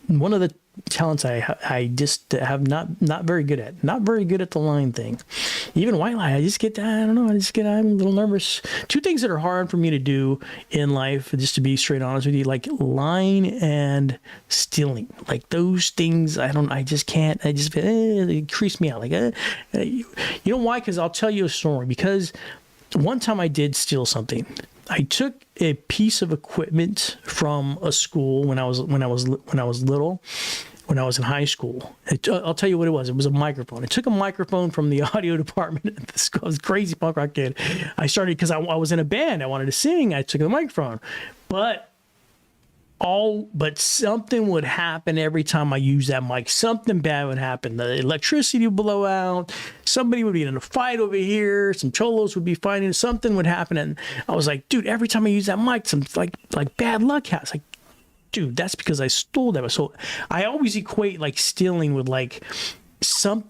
one of the talents I just have not very good at. Not very good at the line thing. Even white lie, I just get, I don't know, I'm a little nervous. Two things that are hard for me to do in life, just to be straight honest with you, like lying and stealing. Like those things, I just can't, it creeps me out. Like, you know why? Because I'll tell you a story. Because one time I did steal something. I took a piece of equipment from a school when I was little, when I was in high school. I'll tell you what it was. It was a microphone. I took a microphone from the audio department at the school. I was a crazy punk rock kid. I started because I was in a band. I wanted to sing. I took the microphone, but something would happen every time I used that mic. Something bad would happen. The electricity would blow out. Somebody would be in a fight over here. Some cholos would be fighting. Something would happen. And I was like, dude, every time I use that mic, some like bad luck happens. Like, dude, that's because I stole that. So I always equate like stealing with like some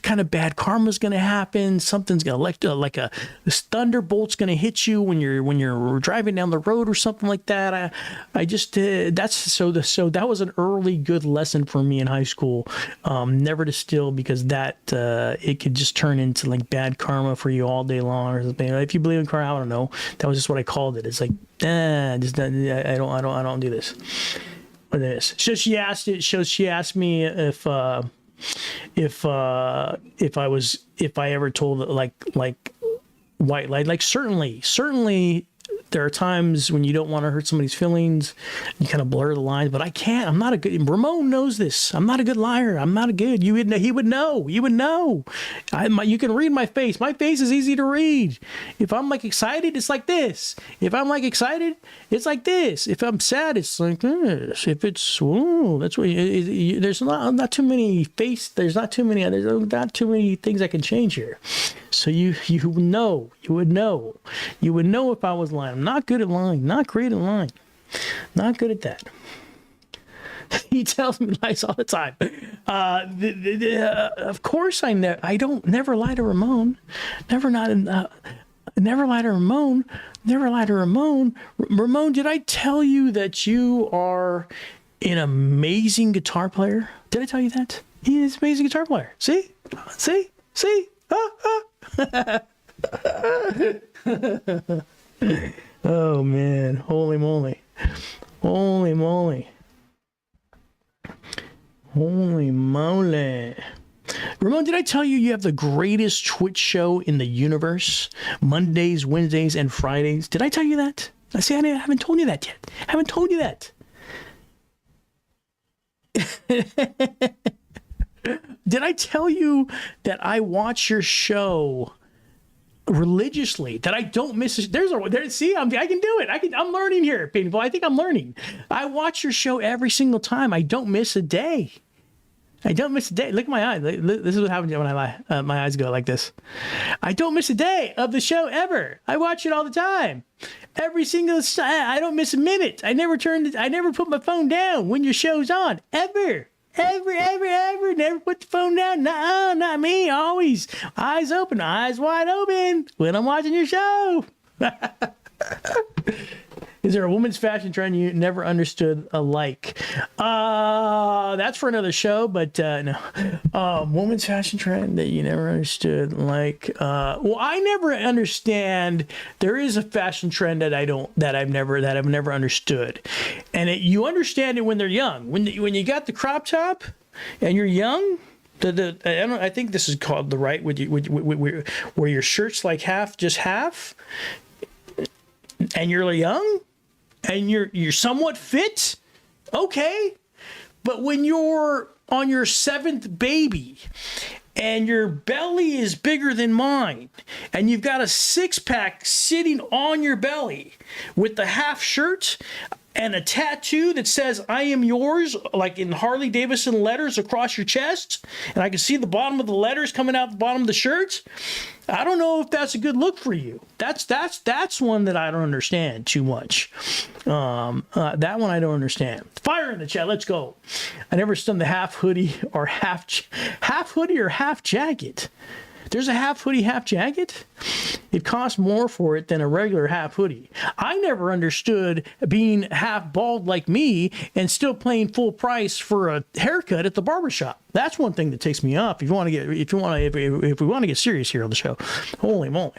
kind of bad karma is going to happen. Something's going to this thunderbolt's going to hit you when you're driving down the road or something like that. I just so that was an early good lesson for me in high school. Never to steal, because that it could just turn into like bad karma for you all day long or something. If you believe in karma, I don't know. That was just what I called it. It's like, I don't do this. What is? So she asked me if I ever told like white lie. Like certainly there are times when you don't want to hurt somebody's feelings. You kind of blur the lines, but I can't. I'm not a good. Ramon knows this. I'm not a good liar. I'm not a good. He would know. You would know. You can read my face. My face is easy to read. If I'm like excited, it's like this. If I'm like excited, it's like this. If I'm sad, it's like this. If it's that's what. There's not too many face. There's not too many things I can change here. So you would know if I was lying. I'm not good at lying. Not great at lying. Not good at that. He tells me lies all the time. Of course, I don't never lie to Ramon. Never lie to Ramon. Never lie to Ramon. Ramon, did I tell you that you are an amazing guitar player? Did I tell you that? He is an amazing guitar player. See? Oh man, holy moly. Ramon, did I tell you have the greatest Twitch show in the universe? Mondays, Wednesdays, and Fridays. Did I tell you that? I haven't told you that yet. I haven't told you that. Did I tell you that I watch your show religiously, that I don't miss it? See, I can do it. I'm learning here, people. I think I'm learning. I watch your show every single time. I don't miss a day. Look at my eyes. This is what happens when I lie. My eyes go like this. I don't miss a day of the show ever. I watch it all the time. Every single time. I don't miss a minute. I never put my phone down when your show's on. Ever. Never put the phone down. No, not me. Always eyes open, eyes wide open when I'm watching your show. Is there a woman's fashion trend you never understood alike? That's for another show, but no. Woman's fashion trend that you never understood like. Well, I never understand. There is a fashion trend that I've never understood, and you understand it when they're young. When you got the crop top, and you're young. I think this is called the right where your shirt's like half, and you're young. And you're somewhat fit, okay, but when you're on your 7th baby and your belly is bigger than mine and you've got a 6-pack sitting on your belly with the half shirt and a tattoo that says "I am yours," like in Harley Davidson letters across your chest, and I can see the bottom of the letters coming out the bottom of the shirt. I don't know if that's a good look for you. That's one that I don't understand too much. That one I don't understand. Fire in the chat. Let's go. I never understood the half hoodie or half jacket. There's a half hoodie, half jacket. It costs more for it than a regular half hoodie. I never understood being half bald like me and still paying full price for a haircut at the barbershop. That's one thing that takes me off. If we want to get serious here on the show, holy moly,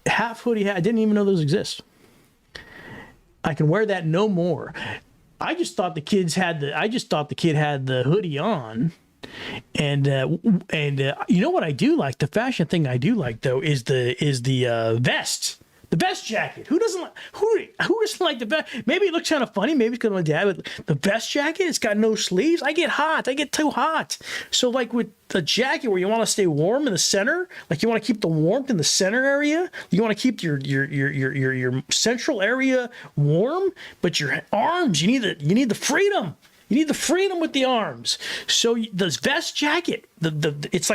half hoodie hat. I didn't even know those exist. I can wear that no more. I just thought the kid had the hoodie on. And you know what I do like? The fashion thing I do like though is the vest. The vest jacket. Who doesn't like the vest? Maybe it looks kind of funny. Maybe it's because of my dad. But the vest jacket, it's got no sleeves. I get hot. I get too hot. So like with the jacket where you want to stay warm in the center, like you want to keep the warmth in the center area. You want to keep your central area warm, but your arms, you need the freedom. You need the freedom with the arms. So the vest jacket, it's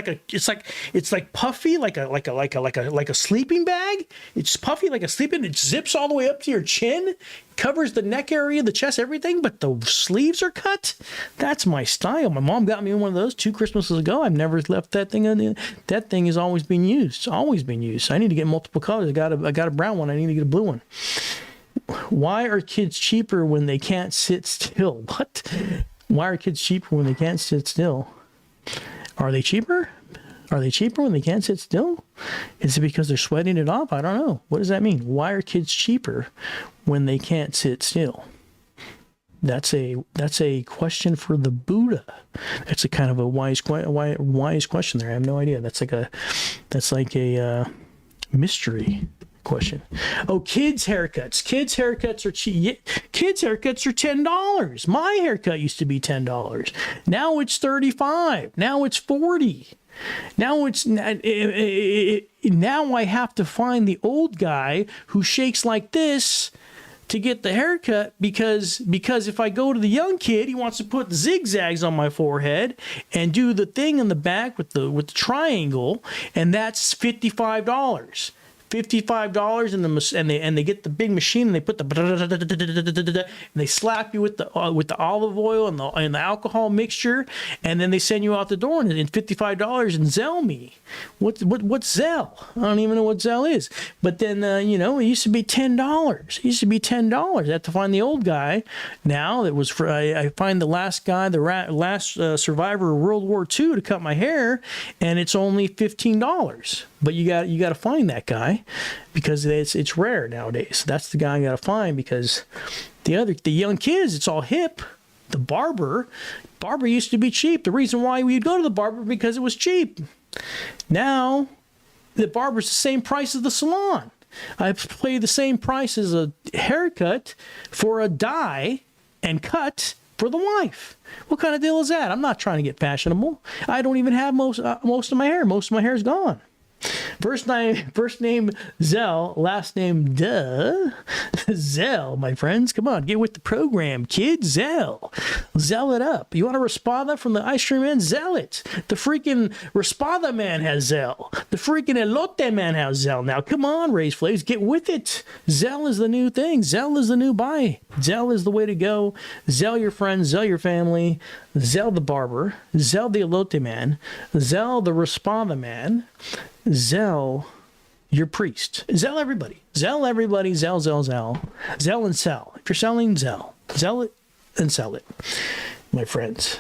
like puffy, like a sleeping bag. It's puffy like a sleeping. It zips all the way up to your chin, covers the neck area, the chest, everything. But the sleeves are cut. That's my style. My mom got me one of those 2 Christmases ago. I've never left that thing. That thing has always been used. It's always been used. I need to get multiple colors. I got a brown one. I need to get a blue one. Why are kids cheaper when they can't sit still? What? Why are kids cheaper when they can't sit still? Are they cheaper? Are they cheaper when they can't sit still? Is it because they're sweating it off? I don't know. What does that mean? Why are kids cheaper when they can't sit still? That's a question for the Buddha. That's a kind of a wise question there. I have no idea. That's like a mystery question. Oh, kids haircuts. Kids haircuts are cheap. Kids haircuts are $10. My haircut used to be $10. Now it's $35. Now it's $40. Now I have to find the old guy who shakes like this to get the haircut because if I go to the young kid, he wants to put zigzags on my forehead and do the thing in the back with the triangle, and that's $55. $55 and they get the big machine and they put and they slap you with the olive oil and the alcohol mixture, and then they send you out the door and $55 and Zell me. What's Zell? I don't even know what Zell is. But then it used to be $10. It used to be $10. I have to find the old guy now. That was I find the last guy, last survivor of World War II to cut my hair, and it's only $15. But you got to find that guy because it's rare nowadays. That's the guy I got to find because the young kids, it's all hip. The barber used to be cheap. The reason why we'd go to the barber because it was cheap. Now the barber's the same price as the salon. I pay the same price as a haircut for a dye and cut for the wife. What kind of deal is that? I'm not trying to get fashionable. I don't even have most of my hair. Most of my hair is gone. First name Zell, last name Duh. Zell, my friends. Come on, get with the program, kids. Zell it up. You want a Raspada from the ice cream man? Zell it. The freaking Raspada man has Zell. The freaking Elote man has Zell. Now, come on, Raysflavs, get with it. Zell is the new thing. Zell is the new buy. Zell is the way to go. Zell your friends. Zell your family. Zell the barber. Zell the Elote man. Zell the Raspada man. Zell your priest. Zell everybody. Zell everybody. Zell. Zell and sell. If you're selling, Zell. Zell it and sell it. My friends.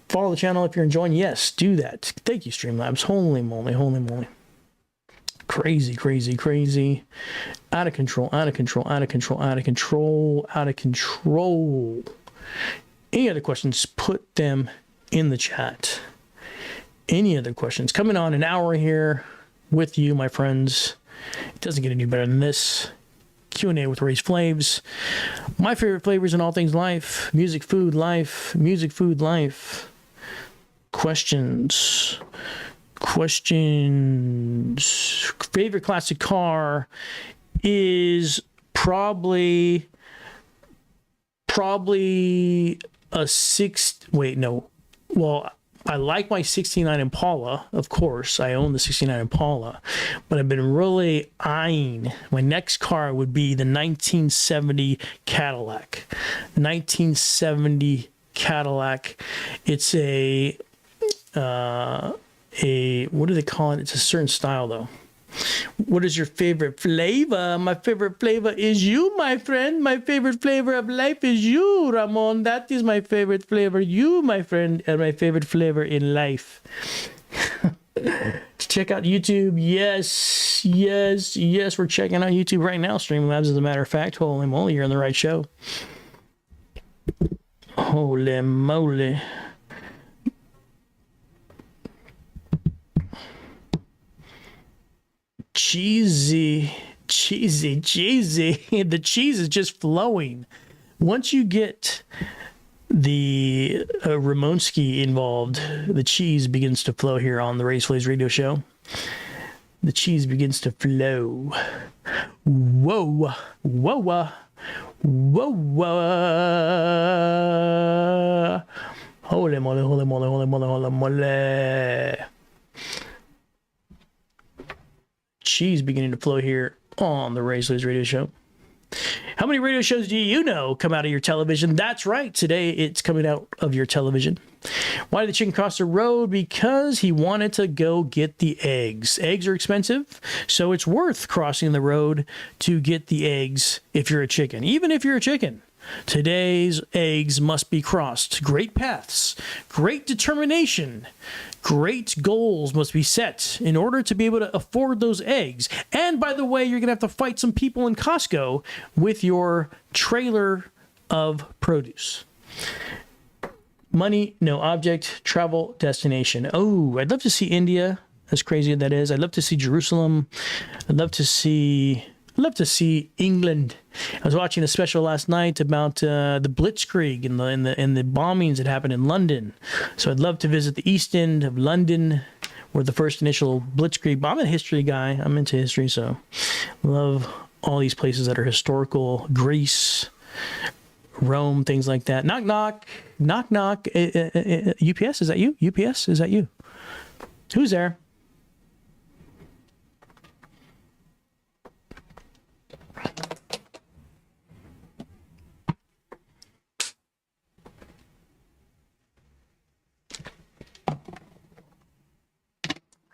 Follow the channel if you're enjoying. Yes, do that. Thank you, Streamlabs. Holy moly. Crazy. Out of control. Any other questions, put them in the chat. Any other questions? Coming on an hour here with you, my friends. It doesn't get any better than this. Q&A with Raysflavs. My favorite flavors in all things life. Music, food, life. Questions. Favorite classic car is probably a I like my 69 Impala, of course. I own the 69 Impala, but I've been really eyeing. My next car would be the 1970 Cadillac. 1970 Cadillac. It's a what do they call it? It's a certain style though. What is your favorite flavor? My favorite flavor is you, my friend. My favorite flavor of life is you, Ramon. That is my favorite flavor. You, my friend, and my favorite flavor in life. Check out YouTube. Yes. We're checking out YouTube right now. Streamlabs, as a matter of fact. Holy moly, you're on the right show. Holy moly. Cheesy. The cheese is just flowing. Once you get the Ramonski involved, the cheese begins to flow here on the Raysflavs radio show. The cheese begins to flow. Whoa. Holy moly. Cheese beginning to flow here on the Raysflavs radio show. How many radio shows do you know come out of your television? That's right. Today it's coming out of your television. Why did the chicken cross the road? Because he wanted to go get the eggs. Eggs are expensive, so it's worth crossing the road to get the eggs if you're a chicken. Even if you're a chicken, today's eggs must be crossed. Great paths, great determination, great goals must be set in order to be able to afford those eggs. And by the way, you're going to have to fight some people in Costco with your trailer of produce. Money, no object, travel, destination. Oh, I'd love to see India, as crazy as that is. I'd love to see Jerusalem. I'd love to see England. I was watching a special last night about the Blitzkrieg and the bombings that happened in London. So I'd love to visit the East End of London, where the first initial Blitzkrieg. I'm a history guy. I'm into history, so love all these places that are historical. Greece, Rome, things like that. Knock, knock. Knock, knock. UPS, is that you? UPS, is that you? Who's there?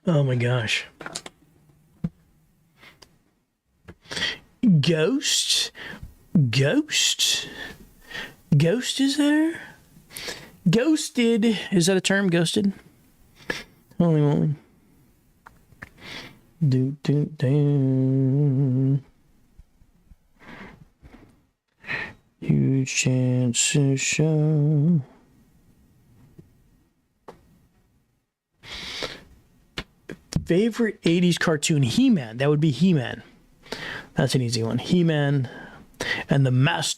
Oh my gosh. Ghost is there? Ghosted. Is that a term? Ghosted? Holy moly. Huge chance to show. Favorite 80s cartoon? He-Man. That would be He-Man. That's an easy one. He-Man and the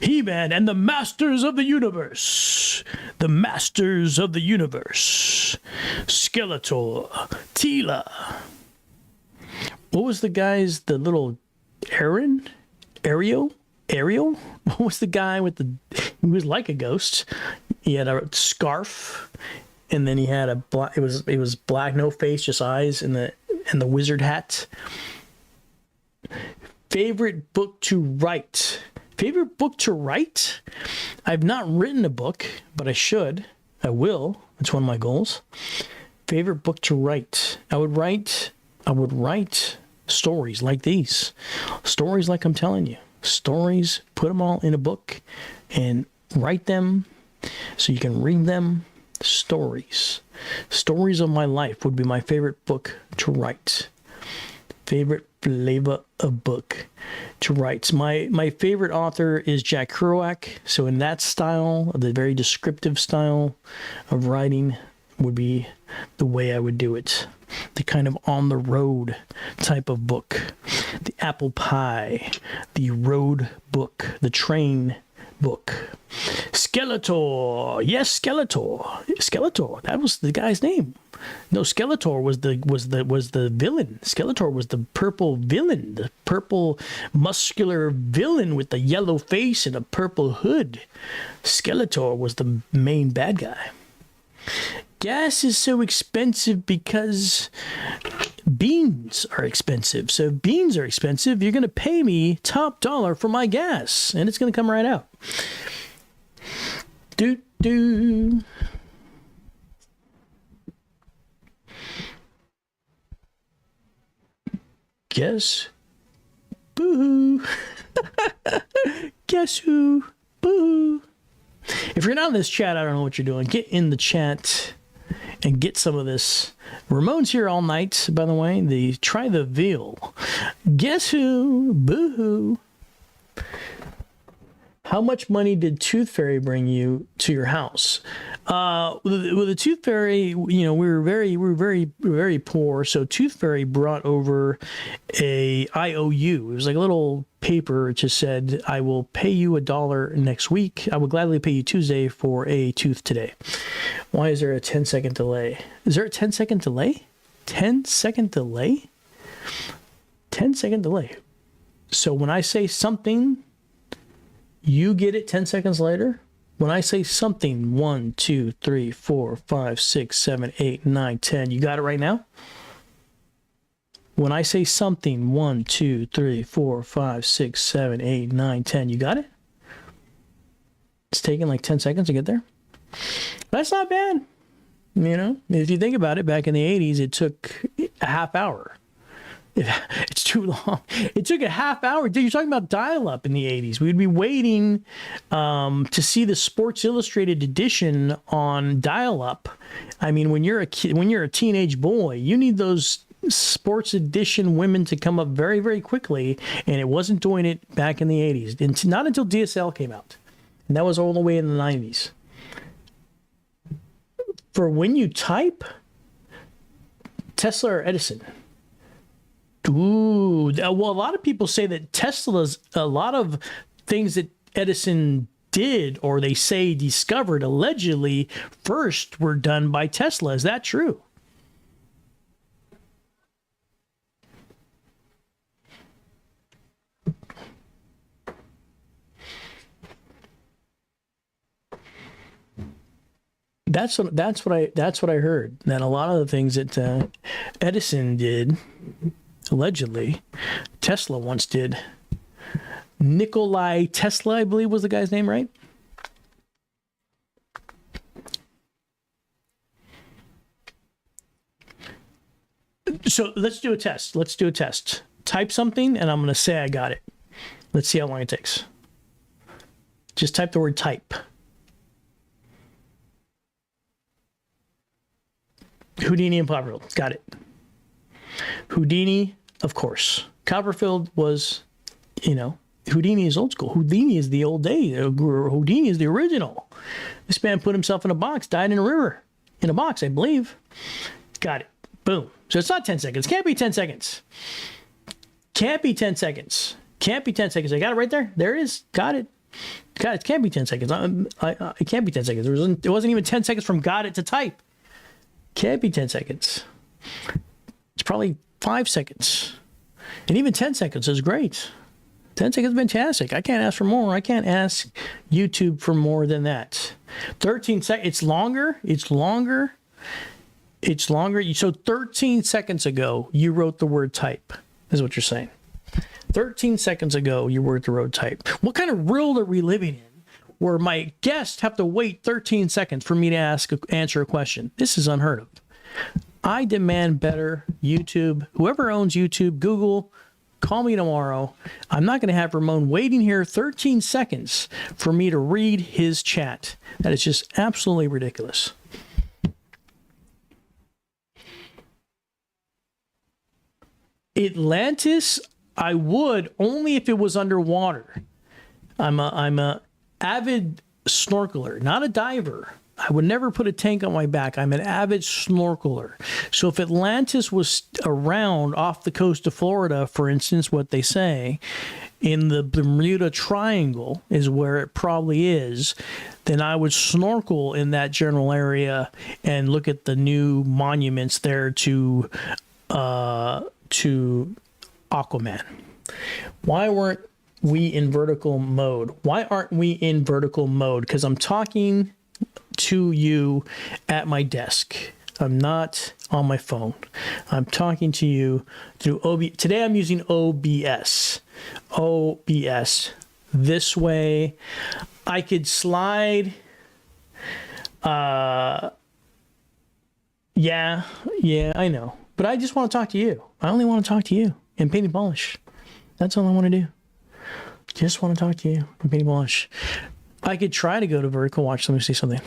He-Man and the Masters of the Universe. The Masters of the Universe. Skeletor. Tila. What was the guy's, the little Ariel? What was the guy with the, he was like a ghost. He had a scarf, and then he had a black, it was black, no face, just eyes, and the wizard hat. Favorite book to write? Favorite book to write? I've not written a book, but I should. I will. It's one of my goals. Favorite book to write? I would write stories like these. Stories like I'm telling you. Stories, put them all in a book and write them so you can read them. Stories. Stories of my life would be my favorite book to write. Favorite flavor of book to write. My favorite author is Jack Kerouac. So in that style, the very descriptive style of writing would be the way I would do it. The kind of on the road type of book. The apple pie, the road book, the train book. Skeletor. Yes, Skeletor. That was the guy's name. No, Skeletor was the villain. Skeletor was the purple villain, the purple muscular villain with the yellow face and a purple hood. Skeletor was the main bad guy. Gas is so expensive because beans are expensive. So if beans are expensive, you're going to pay me top dollar for my gas, and it's going to come right out. Do. Guess. Boo-hoo. Guess who? Boo-hoo. If you're not in this chat, I don't know what you're doing. Get in the chat and get some of this. Ramon's here all night, by the way. Try the veal. Guess who? Boo-hoo. How much money did Tooth Fairy bring you to your house? With the Tooth Fairy, we were very poor. So Tooth Fairy brought over a IOU. It was like a little paper. It just said, "I will pay you $1 next week. I will gladly pay you Tuesday for a tooth today." Why is there a 10-second delay? Is there a 10-second delay? 10-second delay? 10-second delay. So when I say something, you get it 10 seconds later. When I say something, 1, 2, 3, 4, 5, 6, 7, 8, 9, 10, you got it right now? When I say something, 1, 2, 3, 4, 5, 6, 7, 8, 9, 10, you got it? It's taking like 10 seconds to get there. That's not bad. If you think about it, back in the 80s, it took a half hour. It's too long. It took a half hour. Dude, you're talking about dial-up in the 80s. We'd be waiting to see the Sports Illustrated edition on dial-up. I mean, when you're a kid, when you're a teenage boy, you need those Sports Edition women to come up very, very quickly, and it wasn't doing it back in the 80s. Not until DSL came out, and that was all the way in the 90s. For when you type, Tesla or Edison? Ooh, well, a lot of people say that a lot of things that Edison did, or they say discovered, allegedly first were done by Tesla. Is that true? That's what I heard. That a lot of the things that Edison did, allegedly, Tesla once did. Nikolai Tesla, I believe, was the guy's name, right? So let's do a test. Type something, and I'm going to say I got it. Let's see how long it takes. Just type the word type. Houdini and Copperfield. Got it. Houdini, of course. Copperfield was, Houdini is old school. Houdini is the old day. Houdini is the original. This man put himself in a box, died in a river. In a box, I believe. Got it. Boom. So it's not 10 seconds. Can't be 10 seconds. Can't be 10 seconds. Can't be 10 seconds. I got it right there. There it is. Got it. Got it. It can't be 10 seconds. It can't be 10 seconds. It wasn't even 10 seconds from got it to type. Can't be 10 seconds. It's probably 5 seconds. And even 10 seconds is great. 10 seconds is fantastic. I can't ask for more. I can't ask YouTube for more than that. 13 seconds. It's longer. So 13 seconds ago, you wrote the word type, is what you're saying. 13 seconds ago, you wrote the word type. What kind of world are we living in where my guests have to wait 13 seconds for me to answer a question? This is unheard of. I demand better. YouTube, whoever owns YouTube, Google, call me tomorrow. I'm not going to have Ramon waiting here 13 seconds for me to read his chat. That is just absolutely ridiculous. Atlantis, I would, only if it was underwater. I'm a avid snorkeler, not a diver. I would never put a tank on my back. I'm an avid snorkeler. So if Atlantis was around off the coast of Florida, for instance, what they say, in the Bermuda Triangle is where it probably is, then I would snorkel in that general area and look at the new monuments there to Aquaman. Why weren't we in vertical mode? Why aren't we in vertical mode? Because I'm talking to you at my desk. I'm not on my phone. I'm talking to you through OBS. Today I'm using OBS. OBS. This way I could slide. Yeah, I know. But I just want to talk to you. I only want to talk to you. and paint and polish. That's all I want to do. Just want to talk to you and paint and polish. I could try to go to vertical. Watch, let me see something.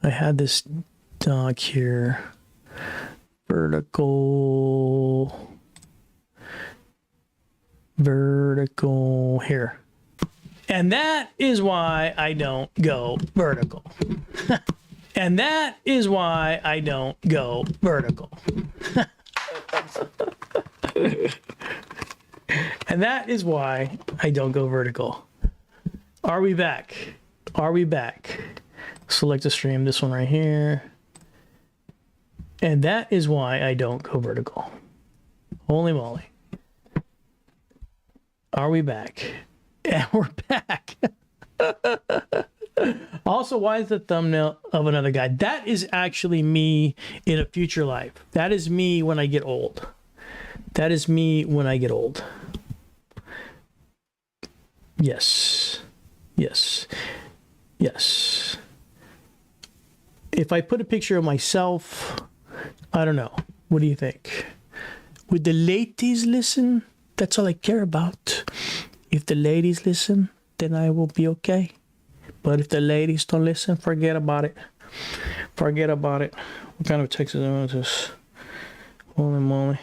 I had this dog here. Vertical here. And that is why I don't go vertical. And that is why I don't go vertical. And that is why I don't go vertical. Are we back? Are we back? Select a stream, this one right here. And that is why I don't go vertical. Holy moly. Are we back? And we're back. Also, why is the thumbnail of another guy? That is actually me in a future life. That is me when I get old. That is me when I get old. Yes. Yes. Yes. If I put a picture of myself, I don't know. What do you think? Would the ladies listen? That's all I care about. If the ladies listen, then I will be okay. But if the ladies don't listen, forget about it. Forget about it. What kind of text is this? Holy moly.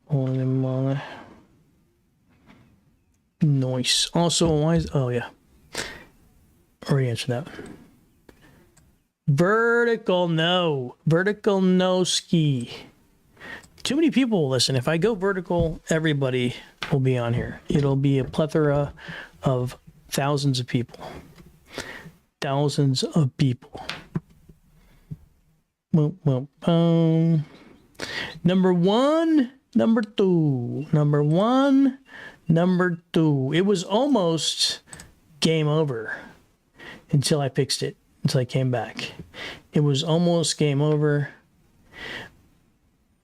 Holy moly. Nice. Also, why is... Oh, yeah. Already answered that. Vertical, no. Vertical, no ski. Too many people will listen. If I go vertical, everybody will be on here. It'll be a plethora of thousands of people. Thousands of people. Boom, boom, boom. Number one, number two. Number one, number two. It was almost game over until I fixed it, until I came back. It was almost game over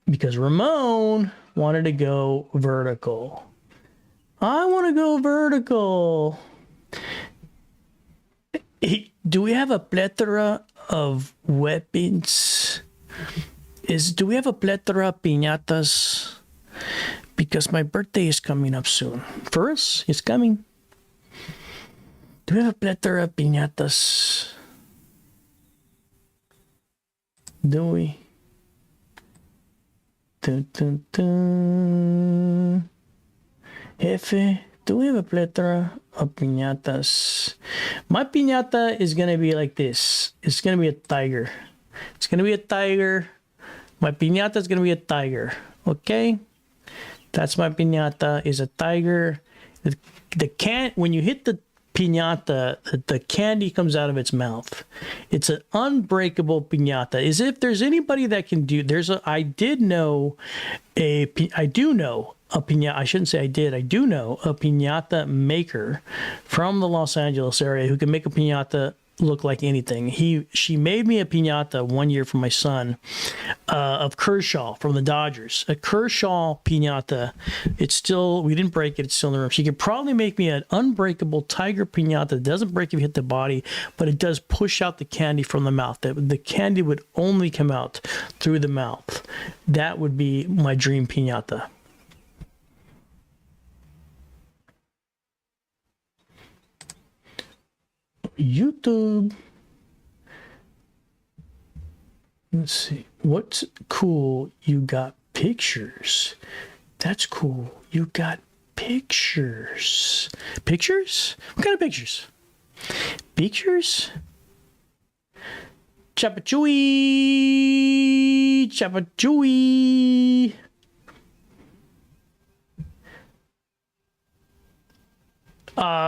because Ramon wanted to go vertical. I want to go vertical. Do we have a plethora of weapons? Do we have a plethora of piñatas? Because my birthday is coming up soon. For us, it's coming. Do we have a plethora of piñatas? Do we? Dun, dun, dun. Jefe, do we have a plethora of piñatas? My piñata is going to be like this. It's going to be a tiger. It's going to be a tiger. My piñata is going to be a tiger. Okay? That's my piñata, is a tiger. When you hit the piñata, the candy comes out of its mouth. It's an unbreakable piñata. As if there's anybody that can do. I do know a piñata maker from the Los Angeles area who can make a piñata look like anything. She made me a piñata one year for my son of Kershaw from the Dodgers. A Kershaw piñata. We didn't break it. It's still in the room. She could probably make me an unbreakable tiger piñata that doesn't break if you hit the body, but it does push out the candy from the mouth. The candy would only come out through the mouth. That would be my dream piñata. YouTube. Let's see. What's cool? You got pictures. That's cool. You got pictures. Pictures? What kind of pictures? Pictures? Chapachui. Chapachui.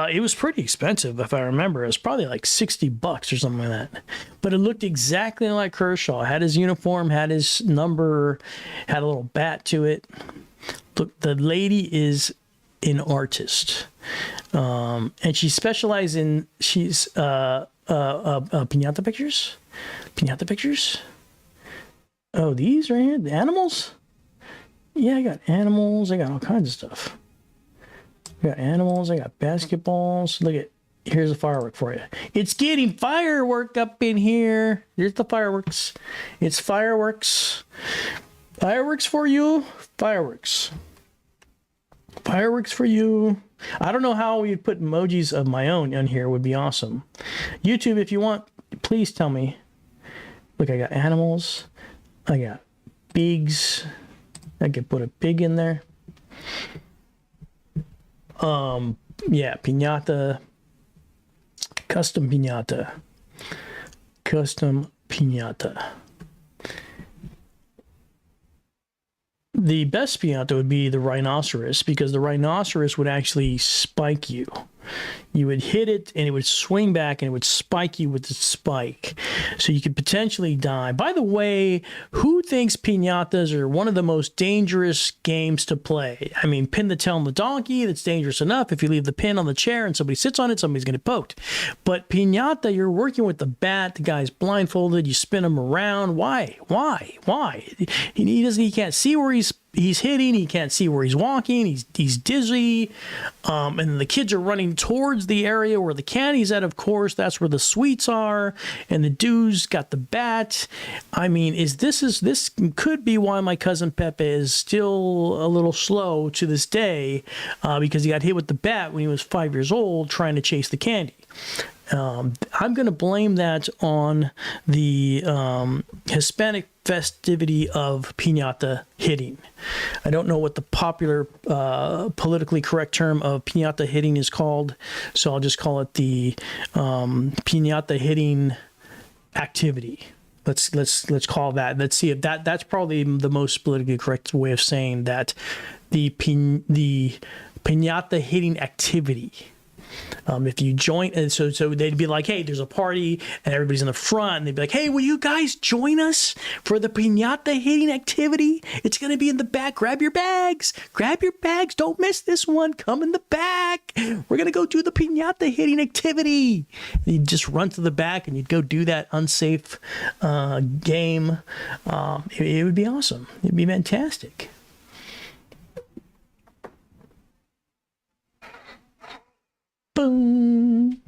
It was pretty expensive, if I remember. It was probably like $60 or something like that. But it looked exactly like Kershaw. Had his uniform, had his number, had a little bat to it. Look, the lady is an artist, and she specializes in piñata pictures. Piñata pictures. Oh, these right here, the animals. Yeah, I got animals. I got all kinds of stuff. I got animals. I got basketballs. Look at Here's a firework for you. It's getting firework up in here. Here's the fireworks. It's fireworks. Fireworks for you. Fireworks. Fireworks for you. I don't know how we'd put emojis of my own on here. Would be awesome. YouTube, if you want, please tell me. Look, I got animals. I got pigs. I could put a pig in there. Yeah, piñata. Custom piñata. Custom piñata. The best piñata would be the rhinoceros, because the rhinoceros would actually spike you. You would hit it and it would swing back and it would spike you with its spike. So you could potentially die. By the way, who thinks piñatas are one of the most dangerous games to play? I mean, pin the tail on the donkey, that's dangerous enough. If you leave the pin on the chair and somebody sits on it, somebody's going to get poked. But piñata, you're working with the bat, the guy's blindfolded, you spin him around. Why? He can't see where he's hitting, he can't see where he's walking, he's dizzy, and the kids are running towards the area where the candy's at. Of course, that's where the sweets are, and the dude's got the bat. I mean, this could be why my cousin Pepe is still a little slow to this day, because he got hit with the bat when he was 5 years old trying to chase the candy. I'm going to blame that on the Hispanic festivity of piñata hitting. I don't know what the popular politically correct term of piñata hitting is called, so I'll just call it the piñata hitting activity. Let's call that. Let's see if that's probably the most politically correct way of saying that. The piñata hitting activity. If you join, and so they'd be like, hey, there's a party and everybody's in the front, and they'd be like, hey, will you guys join us for the piñata hitting activity? It's going to be in the back. Grab your bags. Don't miss this one. Come in the back. We're going to go do the piñata hitting activity. And you'd just run to the back and you'd go do that unsafe game. It would be awesome. It'd be fantastic. Boom.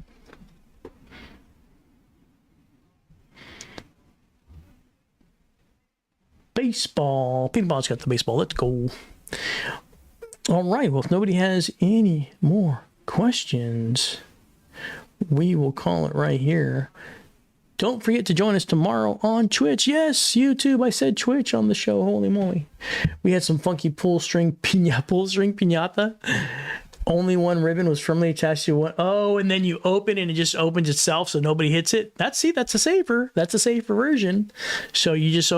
Baseball. Paintball's got the baseball. Let's go. All right. Well, if nobody has any more questions, we will call it right here. Don't forget to join us tomorrow on Twitch. Yes, YouTube. I said Twitch on the show. Holy moly. We had some funky pull string piñata. Only one ribbon was firmly attached to one. Oh, and then you open and it just opens itself so nobody hits it. That's a safer. That's a safer version. So you just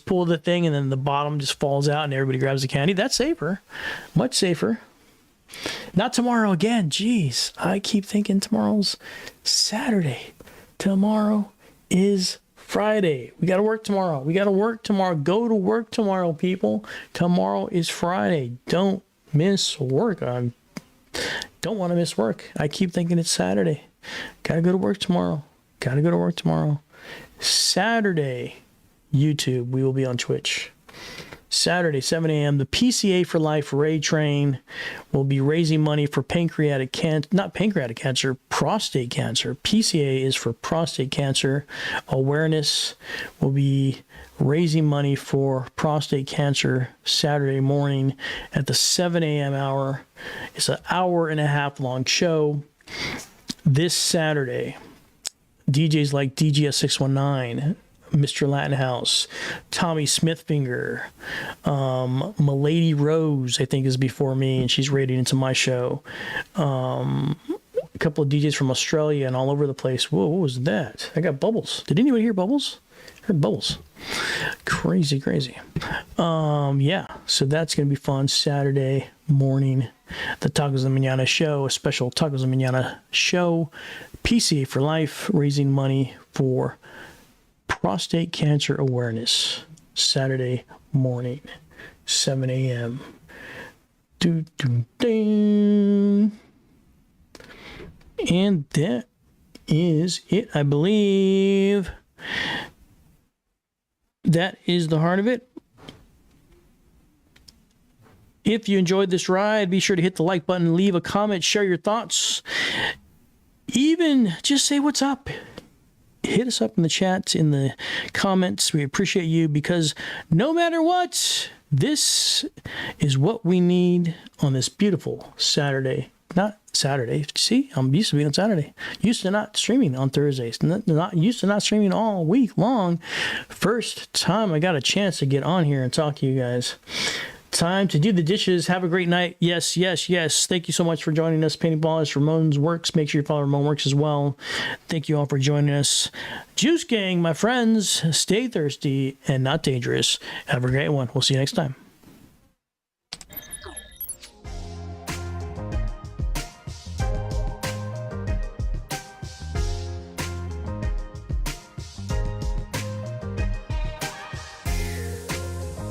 pull the thing and then the bottom just falls out and everybody grabs the candy. That's safer. Much safer. Not tomorrow again. Jeez. I keep thinking tomorrow's Saturday. Tomorrow is Friday. We got to work tomorrow. Go to work tomorrow, people. Tomorrow is Friday. Don't miss work. Don't want to miss work. I keep thinking it's Saturday. Gotta go to work tomorrow. Saturday, YouTube, we will be on Twitch. Saturday, 7 a.m. The PCA for Life Ray Train will be raising money for prostate cancer. PCA is for prostate cancer awareness. Will be raising money for prostate cancer Saturday morning at the 7 a.m. hour. It's an hour and a half long show. This Saturday, DJs like DGS619, Mr. Latin House, Tommy Smithfinger, Milady Rose, I think is before me, and she's rating into my show. A couple of DJs from Australia and all over the place. Whoa, what was that? I got bubbles. Did anybody hear bubbles? I heard bubbles. Crazy. Yeah, so that's going to be fun. Saturday morning, the Tacos de Mañana show, a special Tacos de Mañana show. PCA for Life, raising money for prostate cancer awareness. Saturday morning, 7 a.m. And that is it, I believe. That is the heart of it. If you enjoyed this ride, be sure to hit the like button, leave a comment, share your thoughts. even just say what's up. Hit us up in the chat, in the comments. We appreciate you, because no matter what, this is what we need on this beautiful Saturday. Not Saturday. See, I'm used to being on Saturday. Used to not streaming on Thursdays. Not used to not streaming all week long. First time I got a chance to get on here and talk to you guys. Time to do the dishes. Have a great night. Yes, yes, yes. Thank you so much for joining us. Painting Polish, Ramon's Works. Make sure you follow Ramon Works as well. Thank you all for joining us. Juice Gang, my friends, stay thirsty and not dangerous. Have a great one. We'll see you next time.